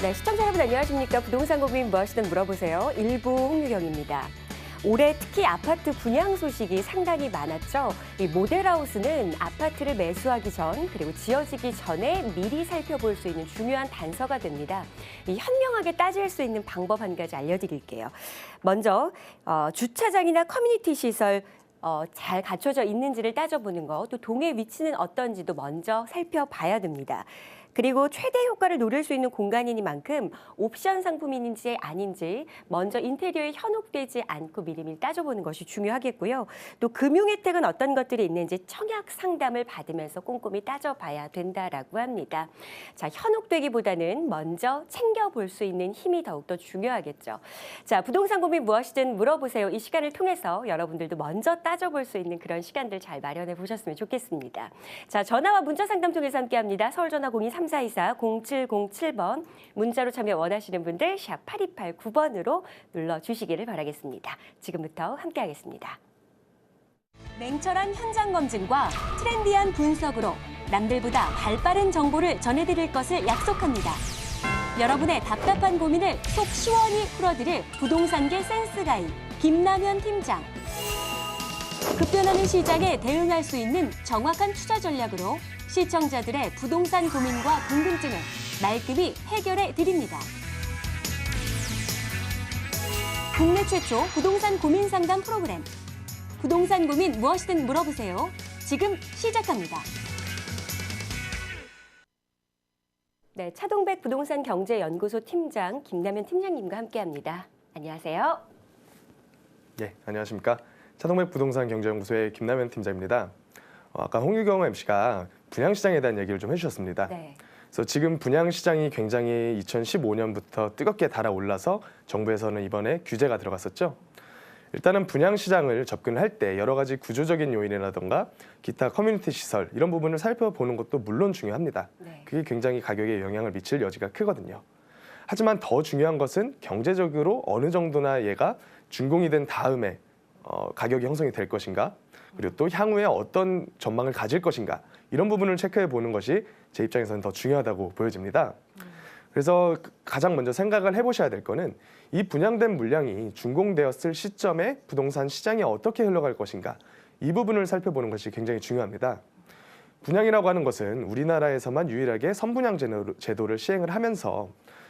네, 시청자 여러분 안녕하십니까? 부동산 고민 무엇이든 물어보세요. 일부 홍유경입니다. 올해 특히 아파트 분양 소식이 상당히 많았죠. 이 모델하우스는 아파트를 매수하기 전 그리고 지어지기 전에 미리 살펴볼 수 있는 중요한 단서가 됩니다. 이 현명하게 따질 수 있는 방법 한 가지 알려드릴게요. 먼저 주차장이나 커뮤니티 시설 잘 갖춰져 있는지를 따져보는 거, 또 동의 위치는 어떤지도 먼저 살펴봐야 됩니다. 그리고 최대 효과를 노릴 수 있는 공간이니만큼 옵션 상품인지 아닌지 먼저 인테리어에 현혹되지 않고 미리미리 따져보는 것이 중요하겠고요. 또 금융 혜택은 어떤 것들이 있는지 청약 상담을 받으면서 꼼꼼히 따져봐야 된다라고 합니다. 자, 현혹되기보다는 먼저 챙겨볼 수 있는 힘이 더욱더 중요하겠죠. 자, 부동산 고민 무엇이든 물어보세요. 이 시간을 통해서 여러분들도 먼저 따져볼 수 있는 그런 시간들 잘 마련해 보셨으면 좋겠습니다. 자, 전화와 문자 상담 통해서 함께합니다. 서울전화 02-3424-0707번 문자로 참여 원하시는 분들 샵 8289번으로 눌러주시기를 바라겠습니다. 지금부터 함께하겠습니다. 냉철한 현장 검증과 트렌디한 분석으로 남들보다 발빠른 정보를 전해드릴 것을 약속합니다. 여러분의 답답한 고민을 속 시원히 풀어드릴 부동산계 센스가이 김남현 팀장. 급변하는 시장에 대응할 수 있는 정확한 투자 전략으로 시청자들의 부동산 고민과 궁금증을 말끔히 해결해 드립니다. 국내 최초 부동산 고민 상담 프로그램. 부동산 고민 무엇이든 물어보세요. 지금 시작합니다. 네, 차동백 부동산 경제연구소 팀장 김남현 팀장님과 함께합니다. 안녕하세요. 네, 안녕하십니까. 차동백 부동산 경제연구소의 김남현 팀장입니다. 아까 홍유경 MC가 분양시장에 대한 얘기를 좀 해주셨습니다. 네. 그래서 지금 분양시장이 굉장히 2015년부터 뜨겁게 달아올라서 정부에서는 이번에 규제가 들어갔었죠. 일단은 분양시장을 접근할 때 여러 가지 구조적인 요인이라던가 기타 커뮤니티 시설 이런 부분을 살펴보는 것도 물론 중요합니다. 네. 그게 굉장히 가격에 영향을 미칠 여지가 크거든요. 하지만 더 중요한 것은 경제적으로 어느 정도나 얘가 준공이 된 다음에 가격이 형성이 될 것인가, 그리고 또 향후에 어떤 전망을 가질 것인가, 이런 부분을 체크해 보는 것이 제 입장에서는 더 중요하다고 보여집니다. 그래서 가장 먼저 생각을 해보셔야 될 거는 이 분양된 물량이 준공되었을 시점에 부동산 시장이 어떻게 흘러갈 것인가, 이 부분을 살펴보는 것이 굉장히 중요합니다. 분양이라고 하는 것은 우리나라에서만 유일하게 선분양 제도를 시행을 하면서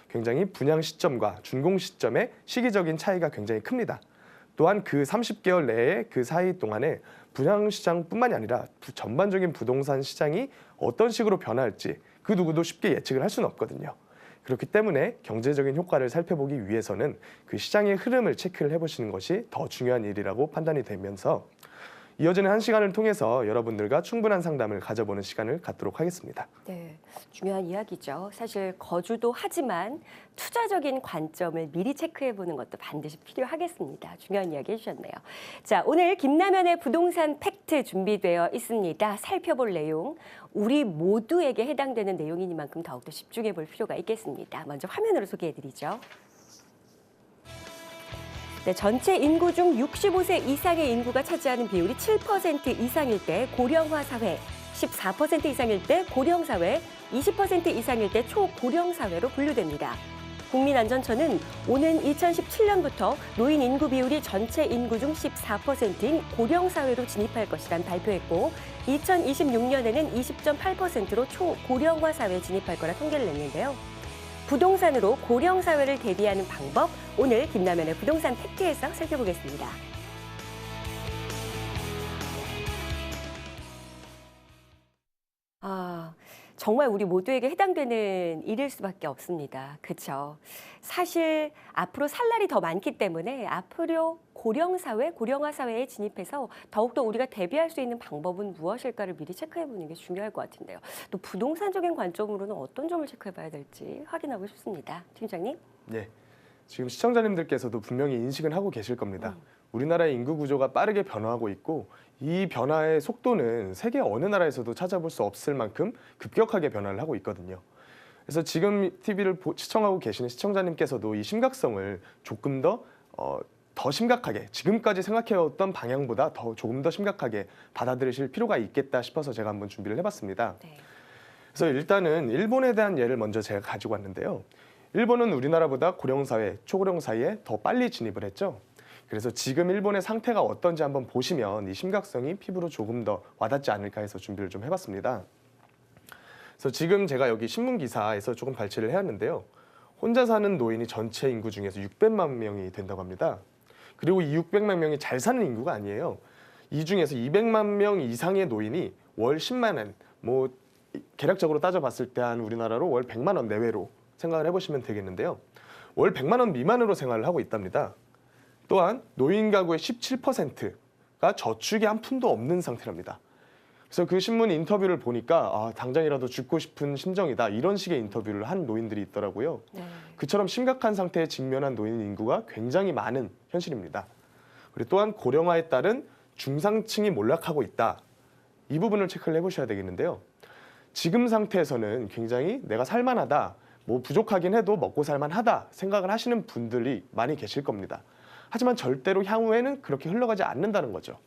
굉장히 분양 시점과 준공 시점의 시기적인 차이가 굉장히 큽니다. 또한 그 30개월 내에 그 사이 동안에 분양시장뿐만이 아니라 전반적인 부동산 시장이 어떤 식으로 변화할지 그 누구도 쉽게 예측을 할 수는 없거든요. 그렇기 때문에 경제적인 효과를 살펴보기 위해서는 그 시장의 흐름을 체크를 해보시는 것이 더 중요한 일이라고 판단이 되면서 이어지는 한 시간을 통해서 여러분들과 충분한 상담을 가져보는 시간을 갖도록 하겠습니다. 네, 중요한 이야기죠. 사실 거주도 하지만 투자적인 관점을 미리 체크해보는 것도 반드시 필요하겠습니다. 중요한 이야기 해주셨네요. 자, 오늘 김남현의 부동산 팩트 준비되어 있습니다. 살펴볼 내용, 우리 모두에게 해당되는 내용이니만큼 더욱더 집중해볼 필요가 있겠습니다. 먼저 화면으로 소개해드리죠. 네, 전체 인구 중 65세 이상의 인구가 차지하는 비율이 7% 이상일 때 고령화 사회, 14% 이상일 때 고령 사회, 20% 이상일 때 초고령 사회로 분류됩니다. 국민안전처는 오는 2017년부터 노인 인구 비율이 전체 인구 중 14%인 고령 사회로 진입할 것이란 발표했고 2026년에는 20.8%로 초고령화 사회에 진입할 거라 통계를 냈는데요. 부동산으로 고령 사회를 대비하는 방법, 오늘 김남현의 부동산 팩트에서 살펴보겠습니다. 정말 우리 모두에게 해당되는 일일 수밖에 없습니다. 그렇죠? 사실 앞으로 살 날이 더 많기 때문에 앞으로 고령 사회, 고령화 사회에 진입해서 더욱더 우리가 대비할 수 있는 방법은 무엇일까를 미리 체크해보는 게 중요할 것 같은데요. 또 부동산적인 관점으로는 어떤 점을 체크해봐야 될지 확인하고 싶습니다. 팀장님? 네, 지금 시청자님들께서도 분명히 인식은 하고 계실 겁니다. 우리나라의 인구 구조가 빠르게 변화하고 있고 이 변화의 속도는 세계 어느 나라에서도 찾아볼 수 없을 만큼 급격하게 변화를 하고 있거든요. 그래서 지금 TV를 시청하고 계시는 시청자님께서도 이 심각성을 조금 더 심각하게, 지금까지 생각해왔던 방향보다 조금 더 심각하게 받아들이실 필요가 있겠다 싶어서 제가 한번 준비를 해봤습니다. 네. 그래서 일단은 일본에 대한 예를 먼저 제가 가지고 왔는데요. 일본은 우리나라보다 고령사회, 초고령 사이에 더 빨리 진입을 했죠. 그래서 지금 일본의 상태가 어떤지 한번 보시면 이 심각성이 피부로 조금 더 와닿지 않을까 해서 준비를 좀 해봤습니다. 그래서 지금 제가 여기 신문 기사에서 조금 발췌를 해왔는데요. 혼자 사는 노인이 전체 인구 중에서 600만 명이 된다고 합니다. 그리고 이 600만 명이 잘 사는 인구가 아니에요. 이 중에서 200만 명 이상의 노인이 월 10만 원, 뭐 계략적으로 따져봤을 때 한 우리나라로 월 100만 원 내외로 생각을 해보시면 되겠는데요. 월 100만 원 미만으로 생활을 하고 있답니다. 또한 노인 가구의 17%가 저축이 한 푼도 없는 상태랍니다. 그래서 그 신문 인터뷰를 보니까 당장이라도 죽고 싶은 심정이다, 이런 식의 인터뷰를 한 노인들이 있더라고요. 네. 그처럼 심각한 상태에 직면한 노인 인구가 굉장히 많은 현실입니다. 그리고 또한 고령화에 따른 중상층이 몰락하고 있다. 이 부분을 체크를 해보셔야 되겠는데요. 지금 상태에서는 굉장히 내가 살만하다, 뭐 부족하긴 해도 먹고 살만하다 생각을 하시는 분들이 많이 계실 겁니다. 하지만 절대로 향후에는 그렇게 흘러가지 않는다는 거죠.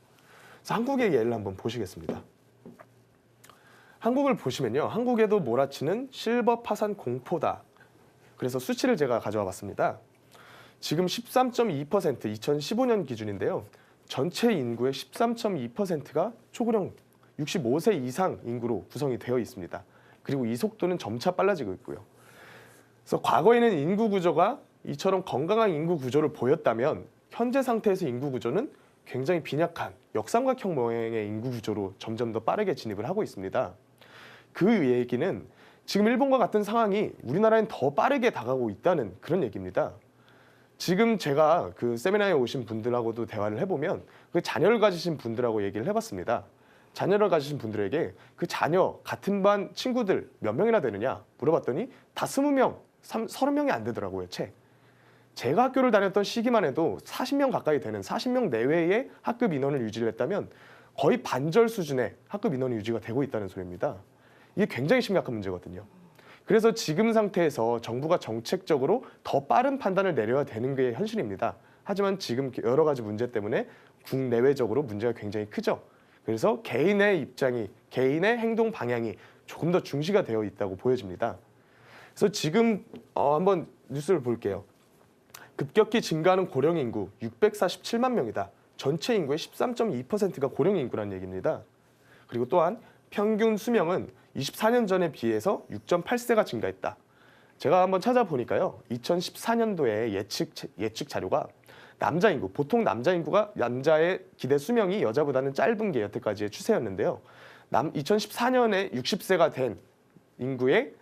그래서 한국의 예를 한번 보시겠습니다. 한국을 보시면요, 한국에도 몰아치는 실버 파산 공포다. 그래서 수치를 제가 가져와 봤습니다. 지금 13.2%, 2015년 기준인데요. 전체 인구의 13.2%가 초고령 65세 이상 인구로 구성이 되어 있습니다. 그리고 이 속도는 점차 빨라지고 있고요. 그래서 과거에는 인구 구조가 이처럼 건강한 인구 구조를 보였다면 현재 상태에서 인구 구조는 굉장히 빈약한 역삼각형 모양의 인구 구조로 점점 더 빠르게 진입을 하고 있습니다. 그 얘기는 지금 일본과 같은 상황이 우리나라엔 더 빠르게 다가오고 있다는 그런 얘기입니다. 지금 제가 그 세미나에 오신 분들하고도 대화를 해보면 그 자녀를 가지신 분들하고 얘기를 해봤습니다. 자녀를 가지신 분들에게 그 자녀 같은 반 친구들 몇 명이나 되느냐 물어봤더니 다 20명, 30명이 안 되더라고요. 제가 학교를 다녔던 시기만 해도 40명 가까이 되는 40명 내외의 학급 인원을 유지를 했다면 거의 반절 수준의 학급 인원이 유지가 되고 있다는 소리입니다. 이게 굉장히 심각한 문제거든요. 그래서 지금 상태에서 정부가 정책적으로 더 빠른 판단을 내려야 되는 게 현실입니다. 하지만 지금 여러 가지 문제 때문에 국내외적으로 문제가 굉장히 크죠. 그래서 개인의 입장이, 개인의 행동 방향이 조금 더 중시가 되어 있다고 보여집니다. 그래서 지금 한번 뉴스를 볼게요. 급격히 증가하는 고령 인구 647만 명이다. 전체 인구의 13.2%가 고령 인구라는 얘기입니다. 그리고 또한 평균 수명은 24년 전에 비해서 6.8세가 증가했다. 제가 한번 찾아보니까요. 2014년도에 예측 자료가 남자 인구, 보통 남자의 기대 수명이 여자보다는 짧은 게 여태까지의 추세였는데요. 2014년에 60세가 된 인구의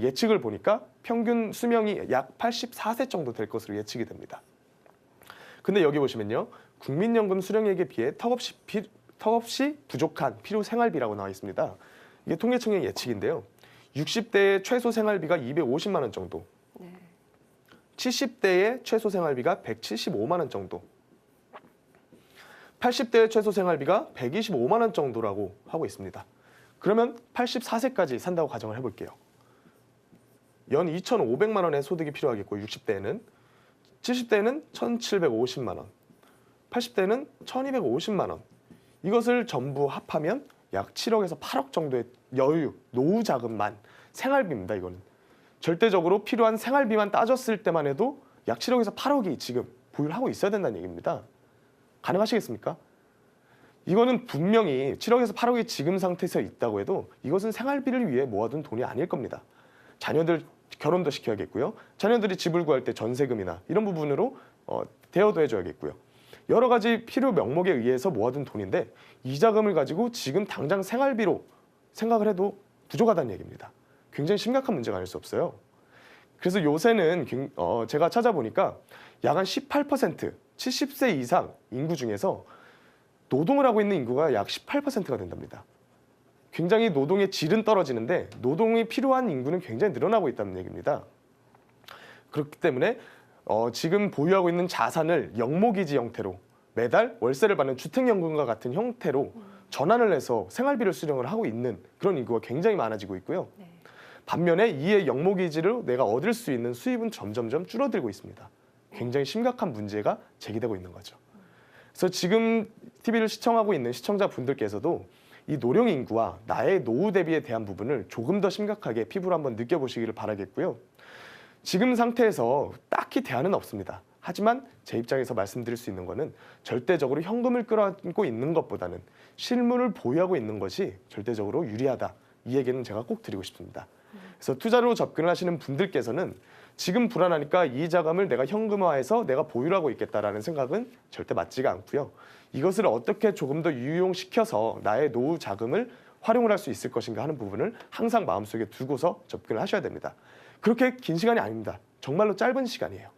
예측을 보니까 평균 수명이 약 84세 정도 될 것으로 예측이 됩니다. 근데 여기 보시면요. 국민연금 수령액에 비해 턱없이 부족한 필요 생활비라고 나와 있습니다. 이게 통계청의 예측인데요. 60대의 최소 생활비가 250만 원 정도, 70대의 최소 생활비가 175만 원 정도, 80대의 최소 생활비가 125만 원 정도라고 하고 있습니다. 그러면 84세까지 산다고 가정을 해볼게요. 연 2,500만 원의 소득이 필요하겠고 60대에는, 70대에는 1,750만 원, 80대는 1,250만 원. 이것을 전부 합하면 약 7억에서 8억 정도의 여유, 노후 자금만, 생활비입니다. 이거는 절대적으로 필요한 생활비만 따졌을 때만 해도 약 7억에서 8억이 지금 보유를 하고 있어야 된다는 얘기입니다. 가능하시겠습니까? 이거는 분명히 7억에서 8억이 지금 상태에서 있다고 해도 이것은 생활비를 위해 모아둔 돈이 아닐 겁니다. 자녀들 결혼도 시켜야겠고요. 자녀들이 집을 구할 때 전세금이나 이런 부분으로 대여도 해줘야겠고요. 여러 가지 필요 명목에 의해서 모아둔 돈인데 이 자금을 가지고 지금 당장 생활비로 생각을 해도 부족하다는 얘기입니다. 굉장히 심각한 문제가 아닐 수 없어요. 그래서 요새는 제가 찾아보니까 약 한 18%, 70세 이상 인구 중에서 노동을 하고 있는 인구가 약 18%가 된답니다. 굉장히 노동의 질은 떨어지는데 노동이 필요한 인구는 굉장히 늘어나고 있다는 얘기입니다. 그렇기 때문에 지금 보유하고 있는 자산을 영목이지 형태로 매달 월세를 받는 주택연금과 같은 형태로 전환을 해서 생활비를 수령을 하고 있는 그런 인구가 굉장히 많아지고 있고요. 반면에 이에 영목이지로 내가 얻을 수 있는 수입은 점점점 줄어들고 있습니다. 굉장히 심각한 문제가 제기되고 있는 거죠. 그래서 지금 TV를 시청하고 있는 시청자분들께서도 이 노령 인구와 나의 노후 대비에 대한 부분을 조금 더 심각하게 피부로 한번 느껴보시기를 바라겠고요. 지금 상태에서 딱히 대안은 없습니다. 하지만 제 입장에서 말씀드릴 수 있는 거는 절대적으로 현금을 끌어안고 있는 것보다는 실물을 보유하고 있는 것이 절대적으로 유리하다. 이 얘기는 제가 꼭 드리고 싶습니다. 그래서 투자로 접근을 하시는 분들께서는 지금 불안하니까 이자감을 내가 현금화해서 내가 보유를 하고 있겠다라는 생각은 절대 맞지가 않고요. 이것을 어떻게 조금 더 유용시켜서 나의 노후 자금을 활용을 할 수 있을 것인가 하는 부분을 항상 마음속에 두고서 접근을 하셔야 됩니다. 그렇게 긴 시간이 아닙니다. 정말로 짧은 시간이에요.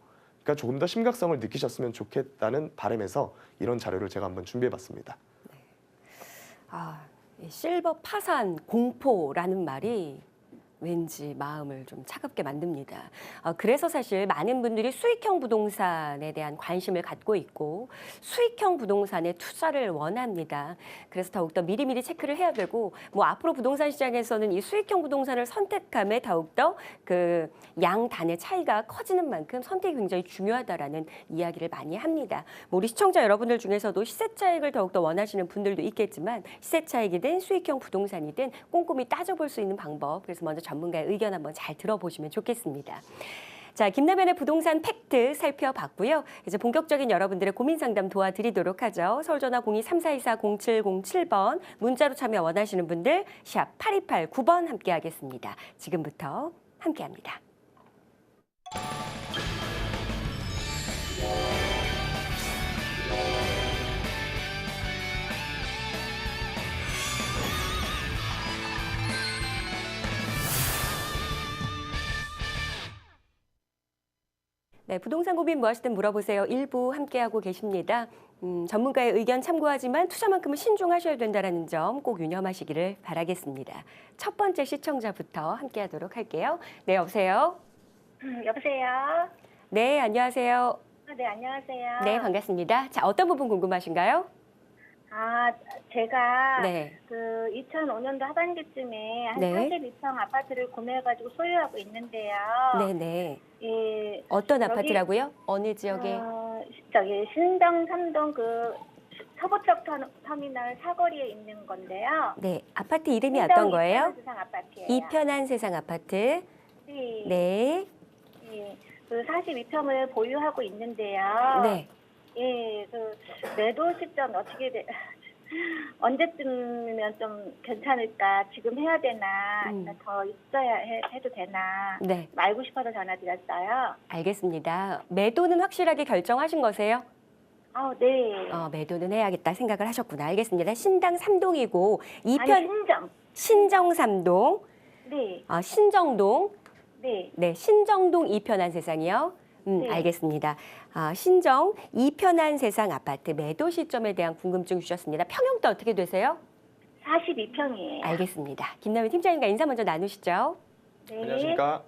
그러니까 조금 더 심각성을 느끼셨으면 좋겠다는 바람에서 이런 자료를 제가 한번 준비해봤습니다. 이 실버 파산 공포라는 말이 왠지 마음을 좀 차갑게 만듭니다. 그래서 사실 많은 분들이 수익형 부동산에 대한 관심을 갖고 있고 수익형 부동산에 투자를 원합니다. 그래서 더욱더 미리미리 체크를 해야 되고 앞으로 부동산 시장에서는 이 수익형 부동산을 선택함에 더욱더 그 양단의 차이가 커지는 만큼 선택이 굉장히 중요하다라는 이야기를 많이 합니다. 우리 시청자 여러분들 중에서도 시세 차익을 더욱더 원하시는 분들도 있겠지만 시세 차익이든 수익형 부동산이든 꼼꼼히 따져볼 수 있는 방법, 그래서 먼저 전문가의 의견 한번 잘 들어보시면 좋겠습니다. 자, 김남현의 부동산 팩트 살펴봤고요. 이제 본격적인 여러분들의 고민 상담 도와드리도록 하죠. 서울전화 02-342-0707번, 문자로 참여 원하시는 분들 샵 8289번 함께하겠습니다. 지금부터 함께합니다. 네, 부동산 고민 무엇이든 물어보세요. 일부 함께하고 계십니다. 전문가의 의견 참고하지만 투자만큼은 신중하셔야 된다는 점 꼭 유념하시기를 바라겠습니다. 첫 번째 시청자부터 함께하도록 할게요. 네, 여보세요? 여보세요? 네, 안녕하세요. 네, 안녕하세요. 네, 반갑습니다. 자, 어떤 부분 궁금하신가요? 제가 네. 그 2005년도 하반기쯤에 한 네. 42평 아파트를 구매해가지고 소유하고 있는데요. 네네. 예, 어떤 여기, 아파트라고요? 어느 지역에? 저기 신정 3동 그 서부쪽 터미널 사거리에 있는 건데요. 네, 아파트 이름이 신정 어떤 거예요? 이편한 아파트예요. 이편한 세상 아파트. 네. 네. 예, 그 42평을 보유하고 있는데요. 네. 예, 그 매도 시점 언제쯤이면 좀 괜찮을까? 지금 해야 되나? 아니면 더 있어야 해도 되나? 네. 알고 싶어서 전화드렸어요. 알겠습니다. 매도는 확실하게 결정하신 거세요? 네. 매도는 해야겠다 생각을 하셨구나. 알겠습니다. 신당 3동이고 아니, 신정. 신정 3동. 네. 신정동. 네. 네, 신정동 이편한 세상이요. 네. 알겠습니다. 신정 이편한 세상 아파트 매도 시점에 대한 궁금증 주셨습니다. 평형도 어떻게 되세요? 42평이에요. 알겠습니다. 김남희 팀장님과 인사 먼저 나누시죠. 네. 안녕하십니까?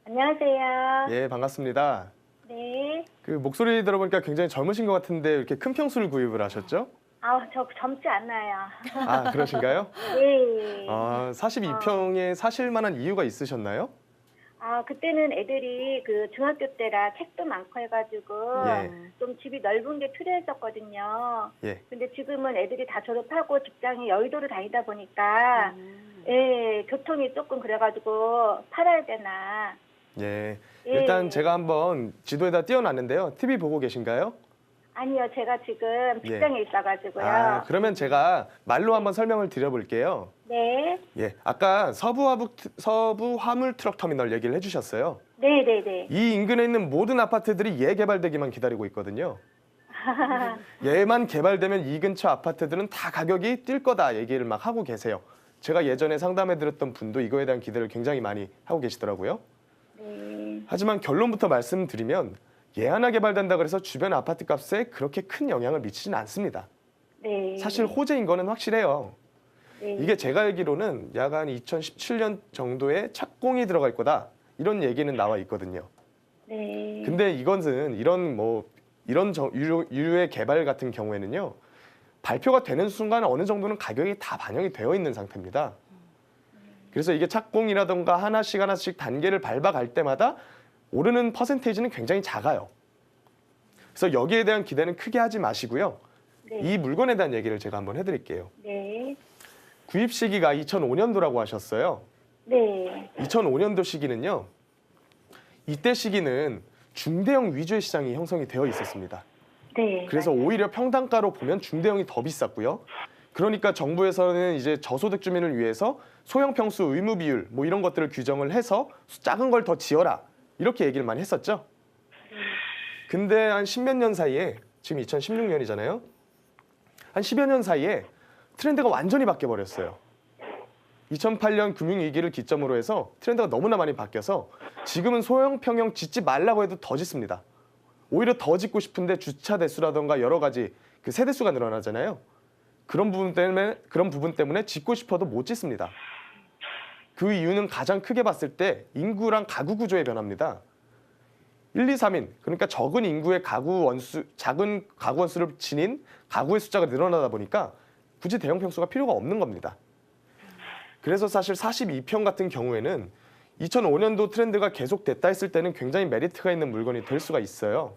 안녕하세요. 예, 반갑습니다. 네. 그 목소리 들어보니까 굉장히 젊으신 것 같은데 이렇게 큰 평수를 구입을 하셨죠? 저 젊지 않아요. 그러신가요? 네. 42평에 사실 만한 이유가 있으셨나요? 그때는 애들이 그 중학교 때라 책도 많고 해가지고 예. 좀 집이 넓은 게 필요했었거든요. 예. 근데 지금은 애들이 다 졸업하고 직장이 여의도를 다니다 보니까 예, 교통이 조금 그래가지고 팔아야 되나. 예. 예. 일단 제가 한번 지도에다 띄워놨는데요. TV 보고 계신가요? 아니요, 제가 지금 직장에 있어가지고요. 그러면 제가 말로 한번 설명을 드려볼게요. 네. 예. 아까 서부 화물 트럭 터미널 얘기를 해주셨어요. 네네네. 이 인근에 있는 모든 아파트들이 예개발되기만 기다리고 있거든요. 얘만 개발되면 이 근처 아파트들은 다 가격이 뛸 거다 얘기를 막 하고 계세요. 제가 예전에 상담해드렸던 분도 이거에 대한 기대를 굉장히 많이 하고 계시더라고요. 네. 하지만 결론부터 말씀드리면 예하나 개발된다 그래서 주변 아파트 값에 그렇게 큰 영향을 미치지는 않습니다. 네. 사실 호재인 거는 확실해요. 네. 이게 제가 알기로는 약 한 2017년 정도에 착공이 들어갈 거다 이런 얘기는 나와 있거든요. 네. 근데 이것은 이런 유류의 개발 같은 경우에는요, 발표가 되는 순간 어느 정도는 가격이 다 반영이 되어 있는 상태입니다. 그래서 이게 착공이라던가 하나씩 단계를 밟아갈 때마다 오르는 퍼센테이지는 굉장히 작아요. 그래서 여기에 대한 기대는 크게 하지 마시고요. 네. 이 물건에 대한 얘기를 제가 한번 해드릴게요. 네. 구입 시기가 2005년도라고 하셨어요. 네. 2005년도 시기는요, 이때 시기는 중대형 위주의 시장이 형성이 되어 있었습니다. 네. 그래서 오히려 평당가로 보면 중대형이 더 비쌌고요. 그러니까 정부에서는 이제 저소득 주민을 위해서 소형 평수 의무 비율 뭐 이런 것들을 규정을 해서 작은 걸 더 지어라 이렇게 얘기를 많이 했었죠. 근데 한 십몇 년 사이에 지금 2016년이잖아요. 한 10여 년 사이에 트렌드가 완전히 바뀌어 버렸어요. 2008년 금융위기를 기점으로 해서 트렌드가 너무나 많이 바뀌어서 지금은 소형 평형 짓지 말라고 해도 더 짓습니다. 오히려 더 짓고 싶은데 주차 대수라던가 여러 가지 그 세대수가 늘어나잖아요. 그런 부분 때문에 짓고 싶어도 못 짓습니다. 그 이유는 가장 크게 봤을 때 인구랑 가구 구조의 변화입니다. 1, 2, 3인 그러니까 적은 인구의 작은 가구 원수를 지닌 가구의 숫자가 늘어나다 보니까 굳이 대형 평수가 필요가 없는 겁니다. 그래서 사실 42평 같은 경우에는 2005년도 트렌드가 계속됐다 했을 때는 굉장히 메리트가 있는 물건이 될 수가 있어요.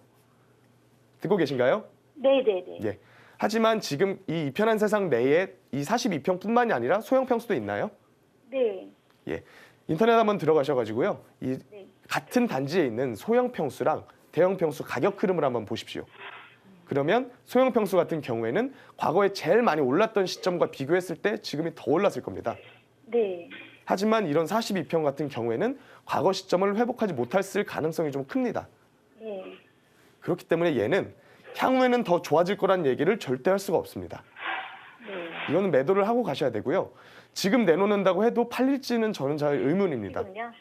듣고 계신가요? 네네네. 예. 하지만 지금 이 이편한 세상 내에 이 42평뿐만이 아니라 소형 평수도 있나요? 네. 예. 인터넷 한번 들어가셔가지고요. 이 네. 같은 단지에 있는 소형 평수랑 대형 평수 가격 흐름을 한번 보십시오. 그러면 소형 평수 같은 경우에는 과거에 제일 많이 올랐던 시점과 비교했을 때 지금이 더 올랐을 겁니다. 네. 하지만 이런 42평 같은 경우에는 과거 시점을 회복하지 못했을 가능성이 좀 큽니다. 네. 그렇기 때문에 얘는 향후에는 더 좋아질 거란 얘기를 절대 할 수가 없습니다. 네. 이거는 매도를 하고 가셔야 되고요. 지금 내놓는다고 해도 팔릴지는 저는 잘 의문입니다. 지금요?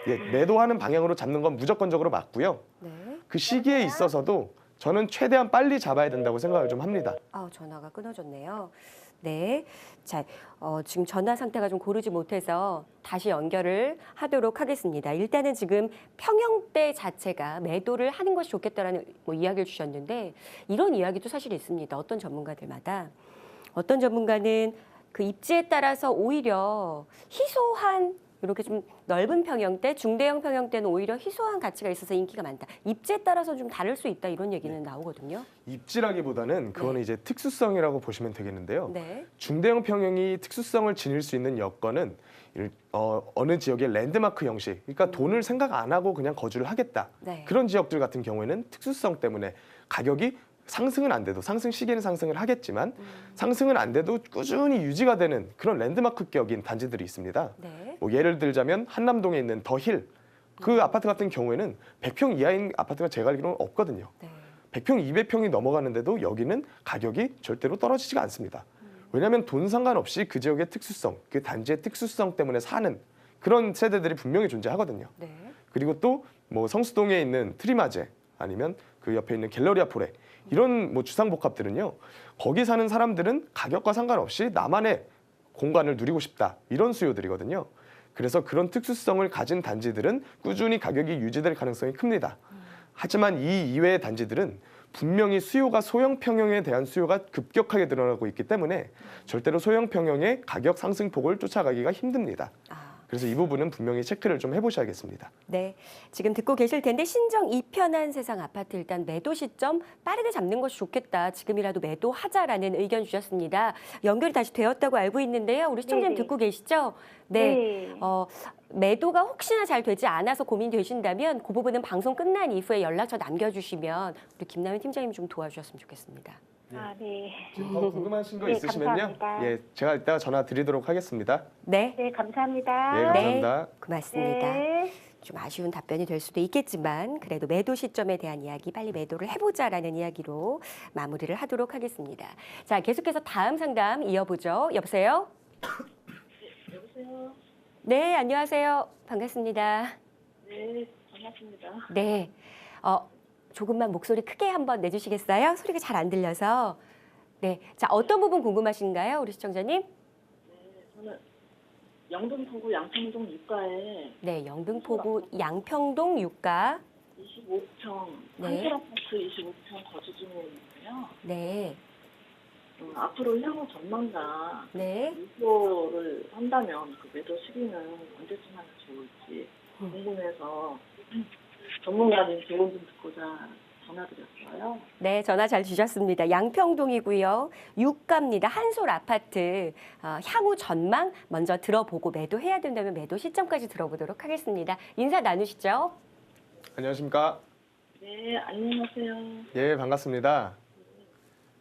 예, 매도하는 방향으로 잡는 건 무조건적으로 맞고요. 네. 그 시기에 있어서도 저는 최대한 빨리 잡아야 된다고 생각을 좀 합니다. 전화가 끊어졌네요. 네. 자, 지금 전화 상태가 좀 고르지 못해서 다시 연결을 하도록 하겠습니다. 일단은 지금 평형대 자체가 매도를 하는 것이 좋겠다라는 이야기를 주셨는데 이런 이야기도 사실 있습니다. 어떤 전문가들마다. 어떤 전문가는 그 입지에 따라서 오히려 희소한 이렇게 좀 넓은 평형대, 중대형 평형대는 오히려 희소한 가치가 있어서 인기가 많다. 입지에 따라서 좀 다를 수 있다 이런 얘기는 나오거든요. 입지라기보다는 그거는 이제 특수성이라고 보시면 되겠는데요. 네. 중대형 평형이 특수성을 지닐 수 있는 여건은 어느 지역의 랜드마크 형식, 그러니까 돈을 생각 안 하고 그냥 거주를 하겠다. 네. 그런 지역들 같은 경우에는 특수성 때문에 가격이 상승은 안 돼도 상승 시기는 상승을 하겠지만 상승은 안 돼도 꾸준히 유지가 되는 그런 랜드마크격인 단지들이 있습니다. 네. 뭐 예를 들자면 한남동에 있는 더힐 그 아파트 같은 경우에는 100평 이하인 아파트가 제가 알기로는 없거든요. 네. 100평, 200평이 넘어가는데도 여기는 가격이 절대로 떨어지지가 않습니다. 왜냐하면 돈 상관없이 그 지역의 특수성, 그 단지의 특수성 때문에 사는 그런 세대들이 분명히 존재하거든요. 네. 그리고 또 뭐 성수동에 있는 트리마제 아니면 그 옆에 있는 갤러리아 포레 이런 뭐 주상복합들은요. 거기 사는 사람들은 가격과 상관없이 나만의 공간을 누리고 싶다 이런 수요들이거든요. 그래서 그런 특수성을 가진 단지들은 꾸준히 가격이 유지될 가능성이 큽니다. 하지만 이 이외의 단지들은 분명히 수요가 소형 평형에 대한 수요가 급격하게 늘어나고 있기 때문에 절대로 소형 평형의 가격 상승폭을 쫓아가기가 힘듭니다. 그래서 이 부분은 분명히 체크를 좀 해보셔야겠습니다. 네, 지금 듣고 계실 텐데 신정 이편한 세상 아파트 일단 매도 시점 빠르게 잡는 것이 좋겠다. 지금이라도 매도하자라는 의견 주셨습니다. 연결이 다시 되었다고 알고 있는데요. 우리 시청자님 네네. 듣고 계시죠? 네. 매도가 혹시나 잘 되지 않아서 고민되신다면 그 부분은 방송 끝난 이후에 연락처 남겨주시면 우리 김남희 팀장님이 좀 도와주셨으면 좋겠습니다. 아, 네. 지금 더 궁금하신 거 네, 있으시면요. 감사합니다. 예, 제가 이따가 전화 드리도록 하겠습니다. 네, 네, 감사합니다. 예, 감사합니다. 고맙습니다. 네. 좀 아쉬운 답변이 될 수도 있겠지만 그래도 매도 시점에 대한 이야기 빨리 매도를 해보자라는 이야기로 마무리를 하도록 하겠습니다. 자, 계속해서 다음 상담 이어보죠. 여보세요? 여보세요. 네, 안녕하세요. 반갑습니다. 네, 반갑습니다. 네, 조금만 목소리 크게 한번 내주시겠어요? 소리가 잘 안 들려서. 네, 자, 어떤 부분 궁금하신가요, 우리 시청자님? 저는 영등포구 양평동 유가에 네, 영등포구 양평동 유가. 25평, 네. 한솔아파트 25평 거주 중에 있는데요. 네, 앞으로 향후 전망과 네. 유보를 한다면 그 매도 시기는 언제쯤 하면 좋을지 음. 궁금해서 전문가님 조언 좀 듣고자 전화드렸어요. 네, 전화 잘 주셨습니다. 양평동이고요. 유가입니다. 한솔 아파트. 향후 전망 먼저 들어보고 매도해야 된다면 매도 시점까지 들어보도록 하겠습니다. 인사 나누시죠? 안녕하십니까? 네, 안녕하세요. 예, 반갑습니다.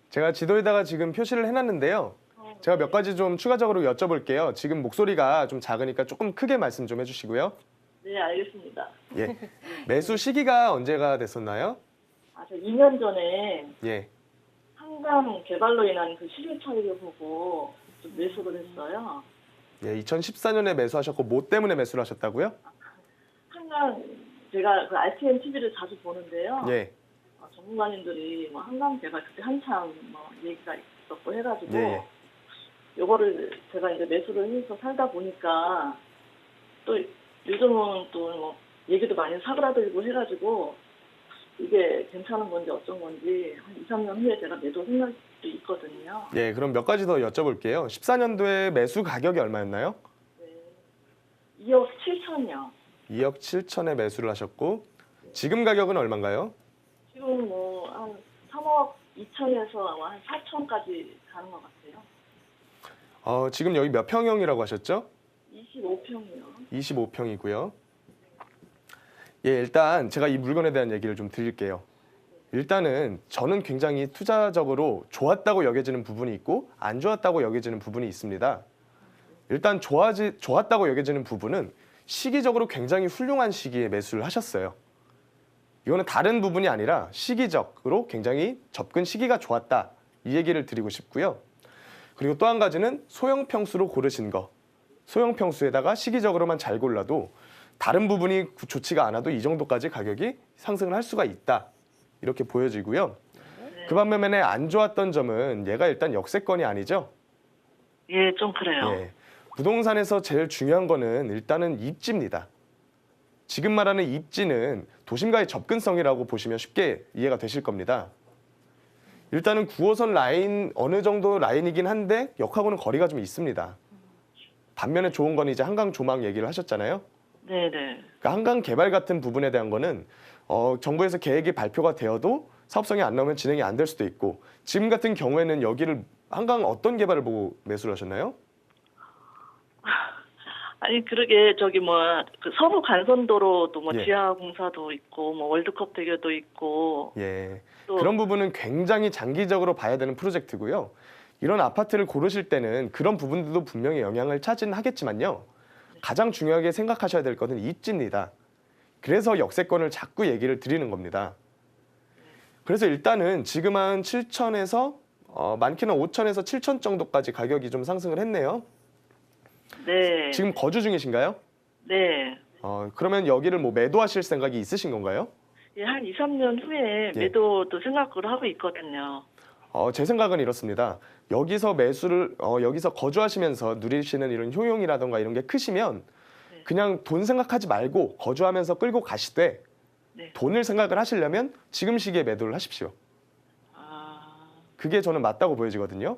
제가 지도에다가 지금 표시를 해놨는데요. 제가 몇 가지 좀 추가적으로 여쭤볼게요. 지금 목소리가 좀 작으니까 조금 크게 말씀 좀 해주시고요. 네, 알겠습니다. 예. 매수 시기가 언제가 됐었나요? 저 2년 전에 예. 한강 개발로 인한 그 시세 차익을 보고 좀 매수를 했어요. 예, 2014년에 매수하셨고 뭐 때문에 매수를 하셨다고요? 한강 제가 그 RTN TV를 자주 보는데요. 예. 전문가님들이 뭐 한강 개발 그때 한참 뭐 얘기가 있었고 해가지고 예. 요거를 제가 이제 매수를 해서 살다 보니까 또 요즘은 또 뭐 얘기도 많이 사그라들고 해가지고 이게 괜찮은 건지 어쩐 건지 한 2, 3년 후에 제가 매도 생각도 있거든요. 예, 그럼 몇 가지 더 여쭤볼게요. 14년도에 매수 가격이 얼마였나요? 네. 2억 7천이요. 2억 7천에 매수를 하셨고 지금 가격은 얼마인가요? 지금 뭐 한 3억 2천에서 한 4천까지 가는 것 같아요. 지금 여기 몇 평형이라고 하셨죠? 25평이요. 25평이고요. 예, 일단 제가 이 물건에 대한 얘기를 좀 드릴게요. 일단은 저는 굉장히 투자적으로 좋았다고 여겨지는 부분이 있고 안 좋았다고 여겨지는 부분이 있습니다. 일단 좋았다고 여겨지는 부분은 시기적으로 굉장히 훌륭한 시기에 매수를 하셨어요. 이거는 다른 부분이 아니라 시기적으로 굉장히 접근 시기가 좋았다. 이 얘기를 드리고 싶고요. 그리고 또 한 가지는 소형 평수로 고르신 거. 소형 평수에다가 시기적으로만 잘 골라도 다른 부분이 좋지가 않아도 이 정도까지 가격이 상승을 할 수가 있다. 이렇게 보여지고요. 그 반면에 안 좋았던 점은 얘가 일단 역세권이 아니죠. 예, 좀 그래요. 예. 부동산에서 제일 중요한 거는 일단은 입지입니다. 지금 말하는 입지는 도심과의 접근성이라고 보시면 쉽게 이해가 되실 겁니다. 일단은 9호선 라인 어느 정도 라인이긴 한데 역하고는 거리가 좀 있습니다. 반면에 좋은 건 이제 한강 조망 얘기를 하셨잖아요. 네네. 그러니까 한강 개발 같은 부분에 대한 거는 정부에서 계획이 발표가 되어도 사업성이 안 나오면 진행이 안 될 수도 있고 지금 같은 경우에는 여기를 한강 어떤 개발을 보고 매수를 하셨나요? 아니 그러게 저기 뭐 그 서부 간선도로도 뭐 예. 지하 공사도 있고 뭐 월드컵 대교도 있고 예. 또 그런 부분은 굉장히 장기적으로 봐야 되는 프로젝트고요. 이런 아파트를 고르실 때는 그런 부분들도 분명히 영향을 차지는 하겠지만요. 가장 중요하게 생각하셔야 될 것은 입지입니다. 그래서 역세권을 자꾸 얘기를 드리는 겁니다. 그래서 일단은 지금 한 7천에서 많게는 5천에서 7천 정도까지 가격이 좀 상승을 했네요. 네. 지금 거주 중이신가요? 네. 그러면 여기를 뭐 매도하실 생각이 있으신 건가요? 예, 한 2, 3년 후에 예. 매도도 생각을 하고 있거든요. 제 생각은 이렇습니다. 여기서 여기서 거주하시면서 누리시는 이런 효용이라던가 이런 게 크시면 네. 그냥 돈 생각하지 말고 거주하면서 끌고 가시되 네. 돈을 생각을 하시려면 지금 시기에 매도를 하십시오. 아, 그게 저는 맞다고 보여지거든요.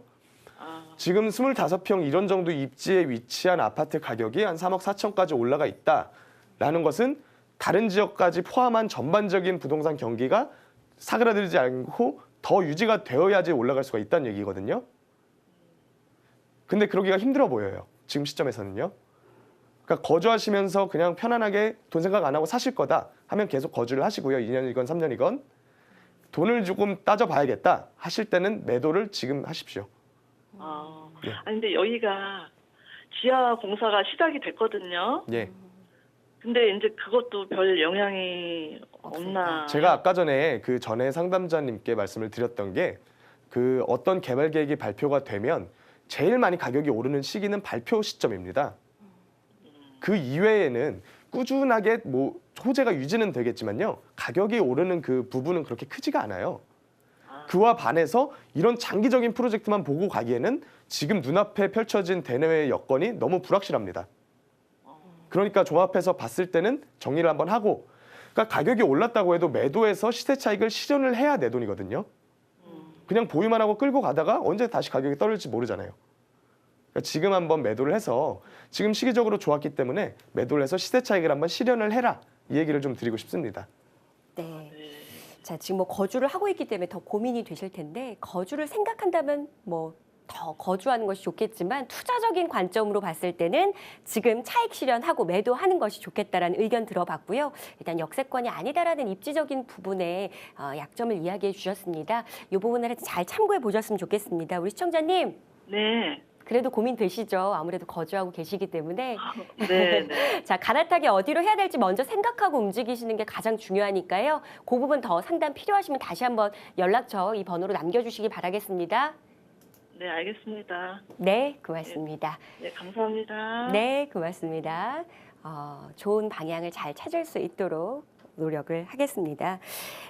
아, 지금 25평 이런 정도 입지에 위치한 아파트 가격이 한 3억 4천까지 올라가 있다라는 것은 다른 지역까지 포함한 전반적인 부동산 경기가 사그라들지 않고 더 유지가 되어야지 올라갈 수가 있다는 얘기거든요. 근데 그러기가 힘들어 보여요. 지금 시점에서는요. 그러니까 거주하시면서 그냥 편안하게 돈 생각 안 하고 사실 거다 하면 계속 거주를 하시고요. 2년이건 3년이건. 돈을 조금 따져봐야겠다 하실 때는 매도를 지금 하십시오. 예. 아니 근데 여기가 지하 공사가 시작이 됐거든요. 예. 근데 이제 그것도 별 영향이 없나? 제가 아까 전에 그 전에 상담자님께 말씀을 드렸던 게 그 어떤 개발 계획이 발표가 되면 제일 많이 가격이 오르는 시기는 발표 시점입니다. 그 이외에는 꾸준하게 뭐 호재가 유지는 되겠지만요. 가격이 오르는 그 부분은 그렇게 크지가 않아요. 그와 반해서 이런 장기적인 프로젝트만 보고 가기에는 지금 눈앞에 펼쳐진 대내외의 여건이 너무 불확실합니다. 그러니까 종합해서 봤을 때는 정리를 한번 하고 그러니까 가격이 올랐다고 해도 매도해서 시세 차익을 실현을 해야 내 돈이거든요. 그냥 보유만 하고 끌고 가다가 언제 다시 가격이 떨어질지 모르잖아요. 그러니까 지금 한번 매도를 해서 지금 시기적으로 좋았기 때문에 매도를 해서 시세 차익을 한번 실현을 해라. 이 얘기를 좀 드리고 싶습니다. 네. 자, 지금 뭐 거주를 하고 있기 때문에 더 고민이 되실 텐데 거주를 생각한다면 뭐 더 거주하는 것이 좋겠지만 투자적인 관점으로 봤을 때는 지금 차익 실현하고 매도하는 것이 좋겠다라는 의견 들어봤고요. 일단 역세권이 아니다라는 입지적인 부분에 약점을 이야기해 주셨습니다. 이 부분을 잘 참고해 보셨으면 좋겠습니다. 우리 시청자님. 네. 그래도 고민 되시죠? 아무래도 거주하고 계시기 때문에. 네. 자, 갈아타기 어디로 해야 될지 먼저 생각하고 움직이시는 게 가장 중요하니까요. 그 부분 더 상담 필요하시면 다시 한번 연락처 이 번호로 남겨주시기 바라겠습니다. 네, 알겠습니다. 네, 고맙습니다. 네, 감사합니다. 네, 고맙습니다. 좋은 방향을 잘 찾을 수 있도록 노력을 하겠습니다.